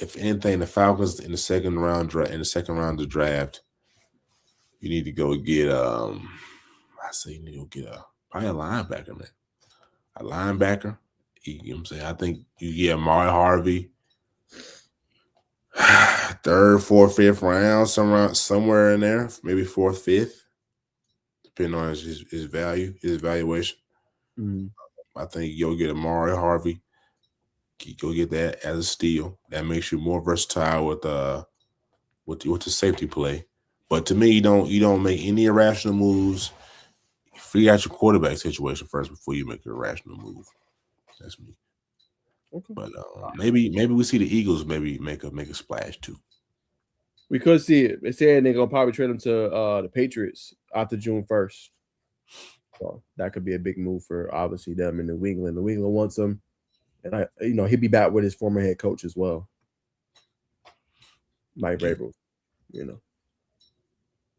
If anything, the Falcons in the second round of the draft, you need to go get probably a linebacker, man. A linebacker. You know what I'm saying? I think you get Amari Harvey, 3rd, 4th, 5th round, somewhere in there, maybe 4th, 5th, depending on his value, his valuation. Mm-hmm. I think you'll get Amari Harvey. Go get that as a steal. That makes you more versatile with the safety play. But to me, you don't make any irrational moves. Figure out your quarterback situation first before you make an irrational move. That's me. Okay. But maybe we see the Eagles maybe make a splash too. We could see it. They said they're gonna probably trade him to the Patriots after June 1st. So that could be a big move for obviously them in New England. New England wants him. And he'd be back with his former head coach as well, Mike Vrabel.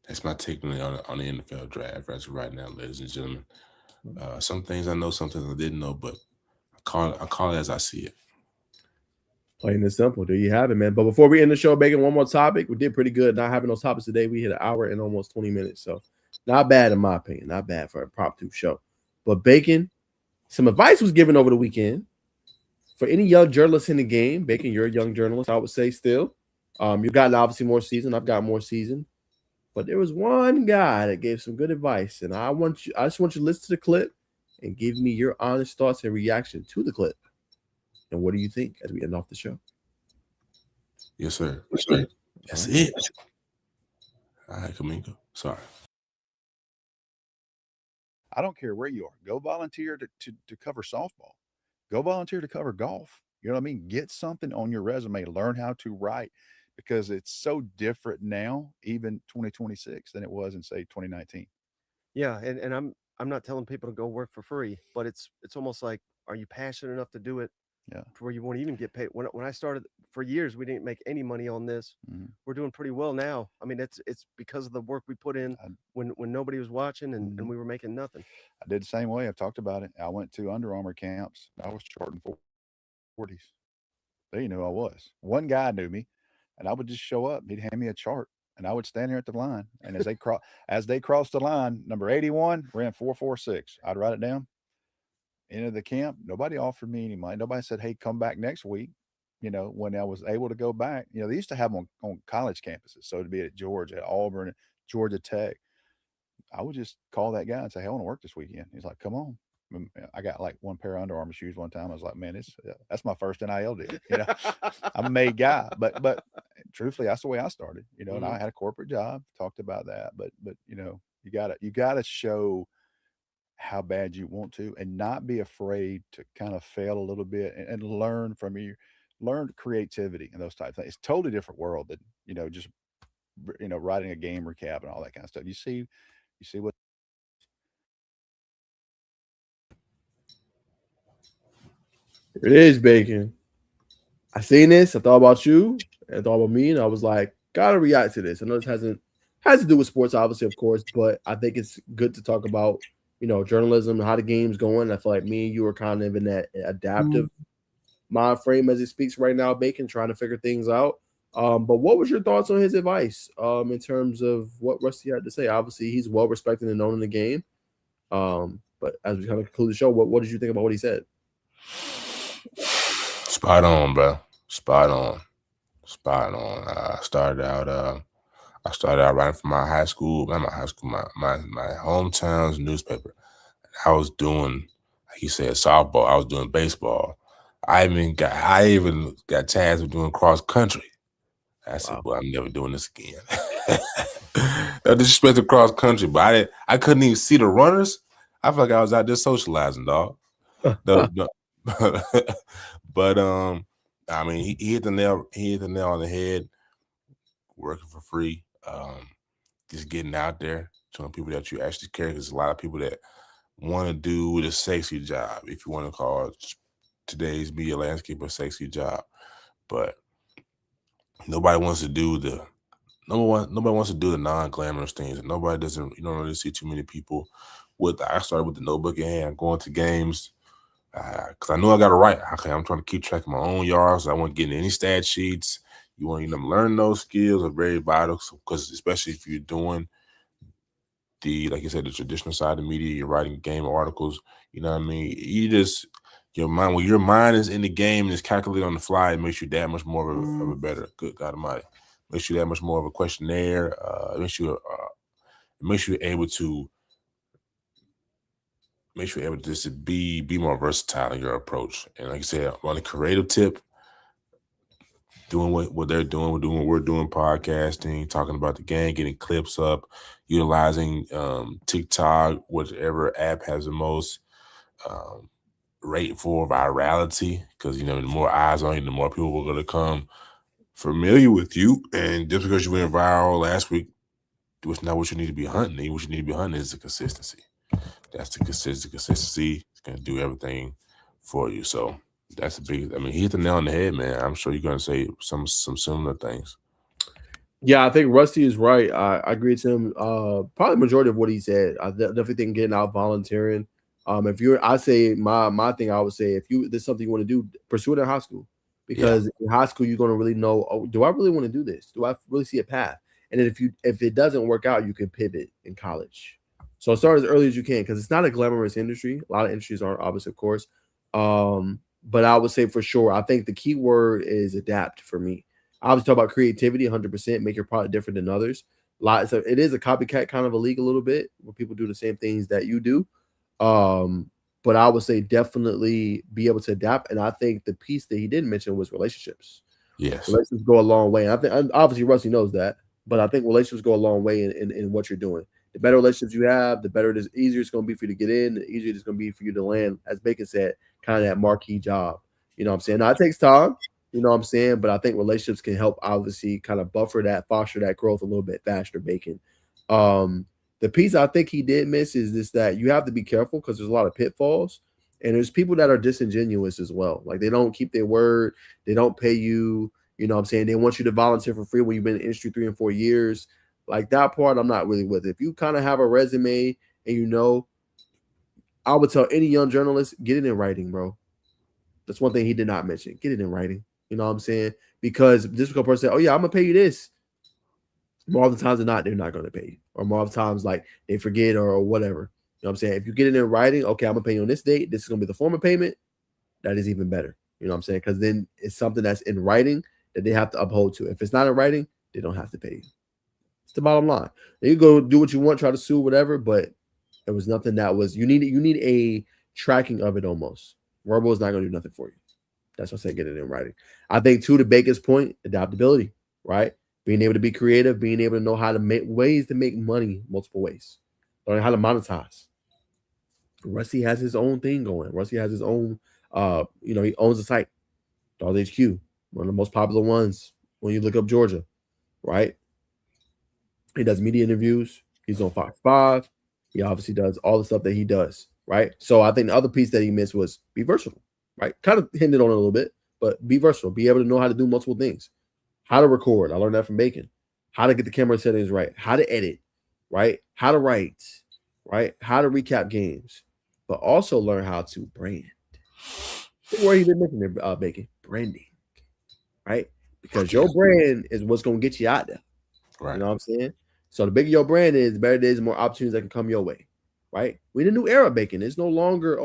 That's my take on the NFL draft as of right now, ladies and gentlemen. Some things I know, some things I didn't know, but I call it as I see it. Plain and simple. There you have it, man. But before we end the show, Bacon, one more topic. We did pretty good not having those topics today. We hit an hour and almost 20 minutes, so not bad in my opinion. Not bad for a impromptu show. But Bacon, some advice was given over the weekend. For any young journalists in the game, Bacon, you're a young journalist, I would say still. You've gotten obviously more season. I've got more season. But there was one guy that gave some good advice, and I just want you to listen to the clip and give me your honest thoughts and reaction to the clip. And what do you think as we end off the show? Yes, sir. That's it. All right, Kamingo. Sorry. I don't care where you are. Go volunteer to cover softball. Go volunteer to cover golf. You know what I mean? Get something on your resume. Learn how to write, because it's so different now, even 2026, than it was in, say, 2019. Yeah, and I'm not telling people to go work for free, but it's almost like, are you passionate enough to do it? Yeah. To where you won't even get paid. When I started, for years, we didn't make any money on this. Mm-hmm. We're doing pretty well now. I mean, it's because of the work we put in when nobody was watching and we were making nothing. I did the same way. I've talked about it. I went to Under Armour camps. I was charting 40s. They knew who I was. One guy knew me, and I would just show up. He'd hand me a chart. and I would stand there at the line. And as they crossed the line, number 81 ran 4.46. I'd write it down. Into the camp, nobody offered me any money. Nobody said, "Hey, come back next week." When I was able to go back, they used to have them on college campuses. So to be at Georgia, at Auburn, Georgia Tech, I would just call that guy and say, "Hey, I want to work this weekend." He's like, "Come on." I got like one pair of Under Armour shoes one time. I was like, "Man, that's my first NIL deal." I'm a made guy, but truthfully, that's the way I started. And I had a corporate job. Talked about that, but you gotta show how bad you want to, and not be afraid to kind of fail a little bit and learn from learn creativity and those type of things. It's a totally different world than just writing a game recap and all that kind of stuff. You see what It is Bacon. I seen this. I thought about you. I thought about me, and I was like, gotta react to this. I know this has to do with sports, obviously, of course, but I think it's good to talk about journalism and how the game's going. I feel like me and you are kind of in that adaptive mind frame as it speaks right now, Bacon, trying to figure things out. But what was your thoughts on his advice in terms of what Rusty had to say? Obviously, he's well respected and known in the game. But as we kind of conclude the show, what did you think about what he said? Spot on, bro. Spot on. I started out writing for my high school, not my high school, my hometown's newspaper. I was doing, like he said, softball. I was doing baseball. I even got tasked with doing cross country. I said, "Boy, I'm never doing this again." No disrespect to cross country, but I couldn't even see the runners. I felt like I was out there socializing, dog. No. But I mean, he hit the nail on the head. Working for free, just getting out there, showing people that you actually care. Because a lot of people that want to do the sexy job, if you want to call today's media landscape a sexy job, but nobody wants to do the non-glamorous things. And nobody doesn't. You don't really see too many people I started with the notebook in hand, going to games. Because I know I got to write. Okay, I'm trying to keep track of my own yards. I want to get in any stat sheets. You want to learn those skills are very vital. Because especially if you're doing like you said, the traditional side of media, you're writing game articles. You know what I mean? When your mind is in the game and it's calculated on the fly, it makes you that much more of a better. Good God Almighty, makes you that much more of a questionnaire. It makes you able to. Make sure you're able to just be more versatile in your approach. And like I said, on a creative tip, doing what they're doing, what we're doing, podcasting, talking about the game, getting clips up, utilizing TikTok, whichever app has the most rate for virality. Because, the more eyes on you, the more people are going to come familiar with you. And just because you went viral last week, it's not what you need to be hunting. What you need to be hunting is the consistency. That's the consistency. It's going to do everything for you. So that's he hit the nail on the head, man. I'm sure you're going to say some similar things. Yeah, I think Rusty is right. I agree with him. Probably the majority of what he said. I definitely think getting out volunteering. I say my thing, I would say, if there's something you want to do, pursue it in high school. Because in high school, you're going to really know, do I really want to do this? Do I really see a path? And then if it doesn't work out, you can pivot in college. So start as early as you can, because it's not a glamorous industry. A lot of industries aren't, obviously, of course. But I would say for sure, I think the key word is adapt for me. I was talking about creativity, 100%, make your product different than others. So it is a copycat kind of a league a little bit, where people do the same things that you do. But I would say definitely be able to adapt. And I think the piece that he didn't mention was relationships. Yes. Relationships go a long way. And I think, obviously, Rusty knows that, but I think relationships go a long way in what you're doing. The better relationships you have, the better easier it's going to be for you to get in, the easier it's going to be for you to land, as Bacon said, kind of that marquee job. You know what I'm saying? Now, it takes time, you know what I'm saying? But I think relationships can help, obviously, kind of foster that growth a little bit faster, Bacon. The piece I think he did miss is this, that you have to be careful because there's a lot of pitfalls. And there's people that are disingenuous as well. Like, they don't keep their word. They don't pay you. You know what I'm saying? They want you to volunteer for free when you've been in the industry 3 and 4 years. Like, that part, I'm not really with. If you kind of have a resume and I would tell any young journalist, get it in writing, bro. That's one thing he did not mention. Get it in writing. You know what I'm saying? Because this person said, "Oh yeah, I'm gonna pay you this." more often times than not, they're not going to pay you. Or more often times, like they forget or whatever. You know what I'm saying? If you get it in writing, okay, I'm going to pay you on this date. This is going to be the form of payment. That is even better. You know what I'm saying? Because then it's something that's in writing that they have to uphold to. If it's not in writing, they don't have to pay you. It's the bottom line. You go do what you want, try to sue, whatever, but there was nothing that was, you need a tracking of it almost. Verbal is not going to do nothing for you. That's why I say get it in writing. I think, too, the biggest point, adaptability, right? Being able to be creative, being able to know how to make ways to make money multiple ways, learning how to monetize. Rusty has his own thing going. Rusty has his own, he owns a site, Dolls HQ, one of the most popular ones when you look up Georgia, right? He does media interviews. He's on Fox 5. He obviously does all the stuff that he does, right? So I think the other piece that he missed was be versatile, right? Kind of hinted on it a little bit, but be versatile. Be able to know how to do multiple things. How to record. I learned that from Bacon. How to get the camera settings right. How to edit, right? How to write, right? How to recap games, but also learn how to brand. The word he didn't mention there, Bacon. Branding, right? Because your brand is what's going to get you out there. Right. You know what I'm saying? So the bigger your brand is, the better it is, the more opportunities that can come your way, right? We're in a new era, Bacon. It's no longer,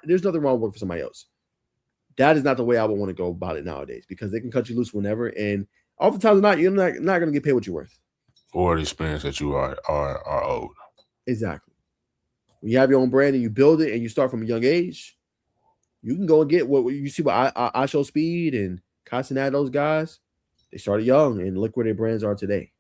there's nothing wrong with working for somebody else. That is not the way I would want to go about it nowadays because they can cut you loose whenever. And oftentimes you're not going to get paid what you're worth. Or the experience that you are owed. Exactly. When you have your own brand and you build it and you start from a young age, you can go and get what you see what I Show Speed and Castanat, those guys. They started young and look where their brands are today.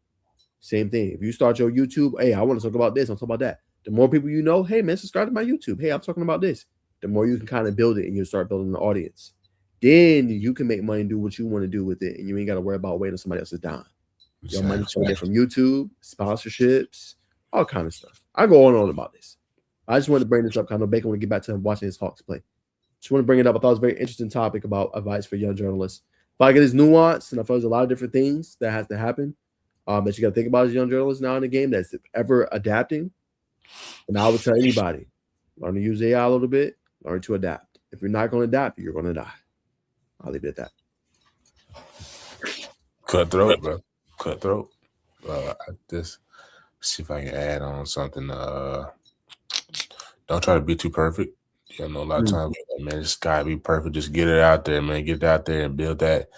Same thing. If you start your YouTube, hey, I want to talk about this, I'll talk about that. The more people you know, hey man, subscribe to my YouTube. Hey, I'm talking about this. The more you can kind of build it and you start building the audience. Then you can make money and do what you want to do with it. And you ain't got to worry about waiting on somebody else's dime. Your money's coming in from YouTube, sponsorships, all kind of stuff. I go on and on about this. I just wanted to bring this up. I know Bacon want to get back to him watching his Hawks play. Just want to bring it up. I thought it was a very interesting topic about advice for young journalists. But I get this nuance, and I feel there's a lot of different things that has to happen that you got to think about as a young journalist now in the game that's ever adapting. And I would tell anybody, learn to use AI a little bit, learn to adapt. If you're not going to adapt, you're going to die. I'll leave it at that. Cutthroat, bro. Cutthroat. Just see if I can add on something. Don't try to be too perfect. You know, a lot of times, man, just gotta be perfect. Just get it out there, man. Get it out there and build that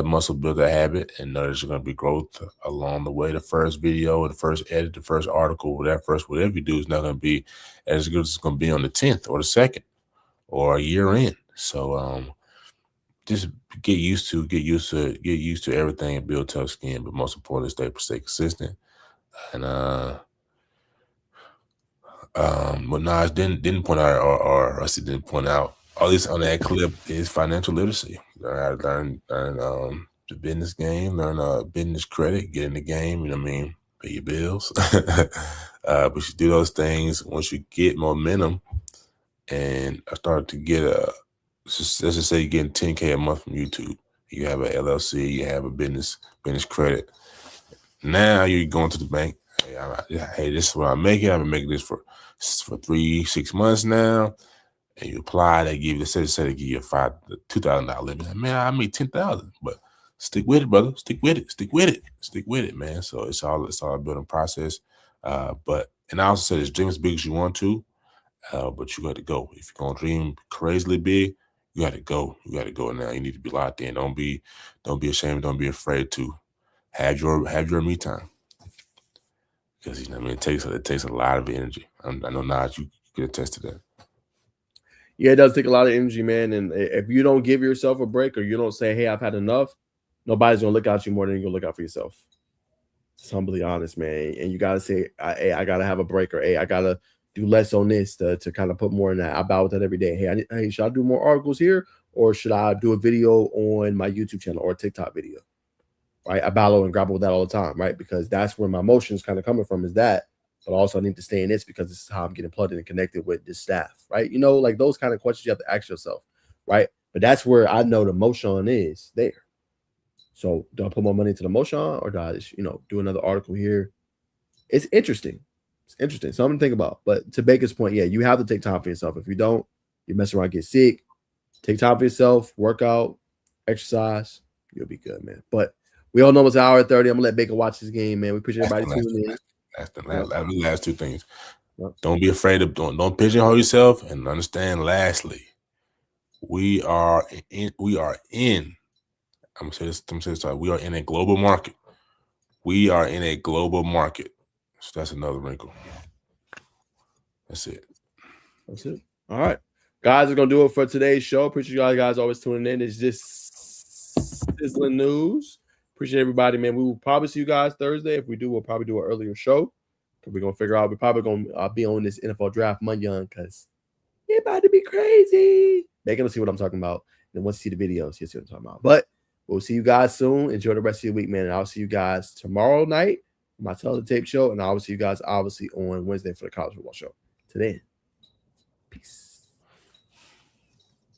muscle, build that habit, and know there's gonna be growth along the way. The first video, the first edit, the first article, whatever you do is not gonna be as good as it's gonna be on the 10th or the 2nd or a year in. So just get used to everything and build tough skin, but most importantly, stay consistent. And what Najeh didn't point out, or Rusty didn't point out, at least on that clip, is financial literacy. Learn the business game, learn business credit, get in the game. You know what I mean? Pay your bills. But you do those things once you get momentum, and I started to get let's just say you're getting $10K a month from YouTube. You have a LLC, you have a business credit. Now you're going to the bank. Hey, this is what I'm making. I've been making this for 3-6 months now. And you apply, they give you, say they give you a $2,000 limit. Man, I made $10,000, but stick with it, brother. Stick with it, man. So it's all a building process. And I also say this: dream as big as you want to, but you got to go. If you're gonna dream crazily big, you got to go. You got to go now. You need to be locked in. Don't be ashamed. Don't be afraid to have your me time. Because you know, it takes a lot of energy. I know Najeh, you can attest to that. Yeah, it does take a lot of energy, man. And if you don't give yourself a break or you don't say, hey, I've had enough, nobody's going to look out you more than you're going to look out for yourself. It's humbly honest, man. And you got to say, hey, I got to have a break, or hey, I got to do less on this to kind of put more in that. I battle with that every day. Hey, should I do more articles here, or should I do a video on my YouTube channel or a TikTok video? Right? I battle and grapple with that all the time, right? Because that's where my emotions kind of coming from, is that. But also I need to stay in this because this is how I'm getting plugged in and connected with this staff, right? You know, like those kind of questions you have to ask yourself, right? But that's where I know the motion is there. So do I put more money into the motion, or do I just, do another article here? It's interesting. It's interesting. Something to think about. But to Baker's point, yeah, you have to take time for yourself. If you don't, you mess around, get sick. Take time for yourself, work out, exercise. You'll be good, man. But We all know it's an hour 30. I'm gonna let Baker watch this game, man. We appreciate everybody tuning in. That's the last two things. Yep. Don't be afraid of don't pigeonhole yourself, and understand. Lastly, we are in. I'm gonna say this. We are in a global market. We are in a global market. So that's another wrinkle. That's it. All right. Guys, we're going to do it for today's show. Appreciate you guys always tuning in. It's just sizzling news. Appreciate everybody, man. We will probably see you guys Thursday. If we do, we'll probably do an earlier show. We're going to figure out. We're probably going to be on this NFL draft Monday because it's about to be crazy. They're going to see what I'm talking about. And once you see the videos, you'll see what I'm talking about. But we'll see you guys soon. Enjoy the rest of your week, man. And I'll see you guys tomorrow night for my Teletape show. And I'll see you guys obviously on Wednesday for the college football show. Till then, peace.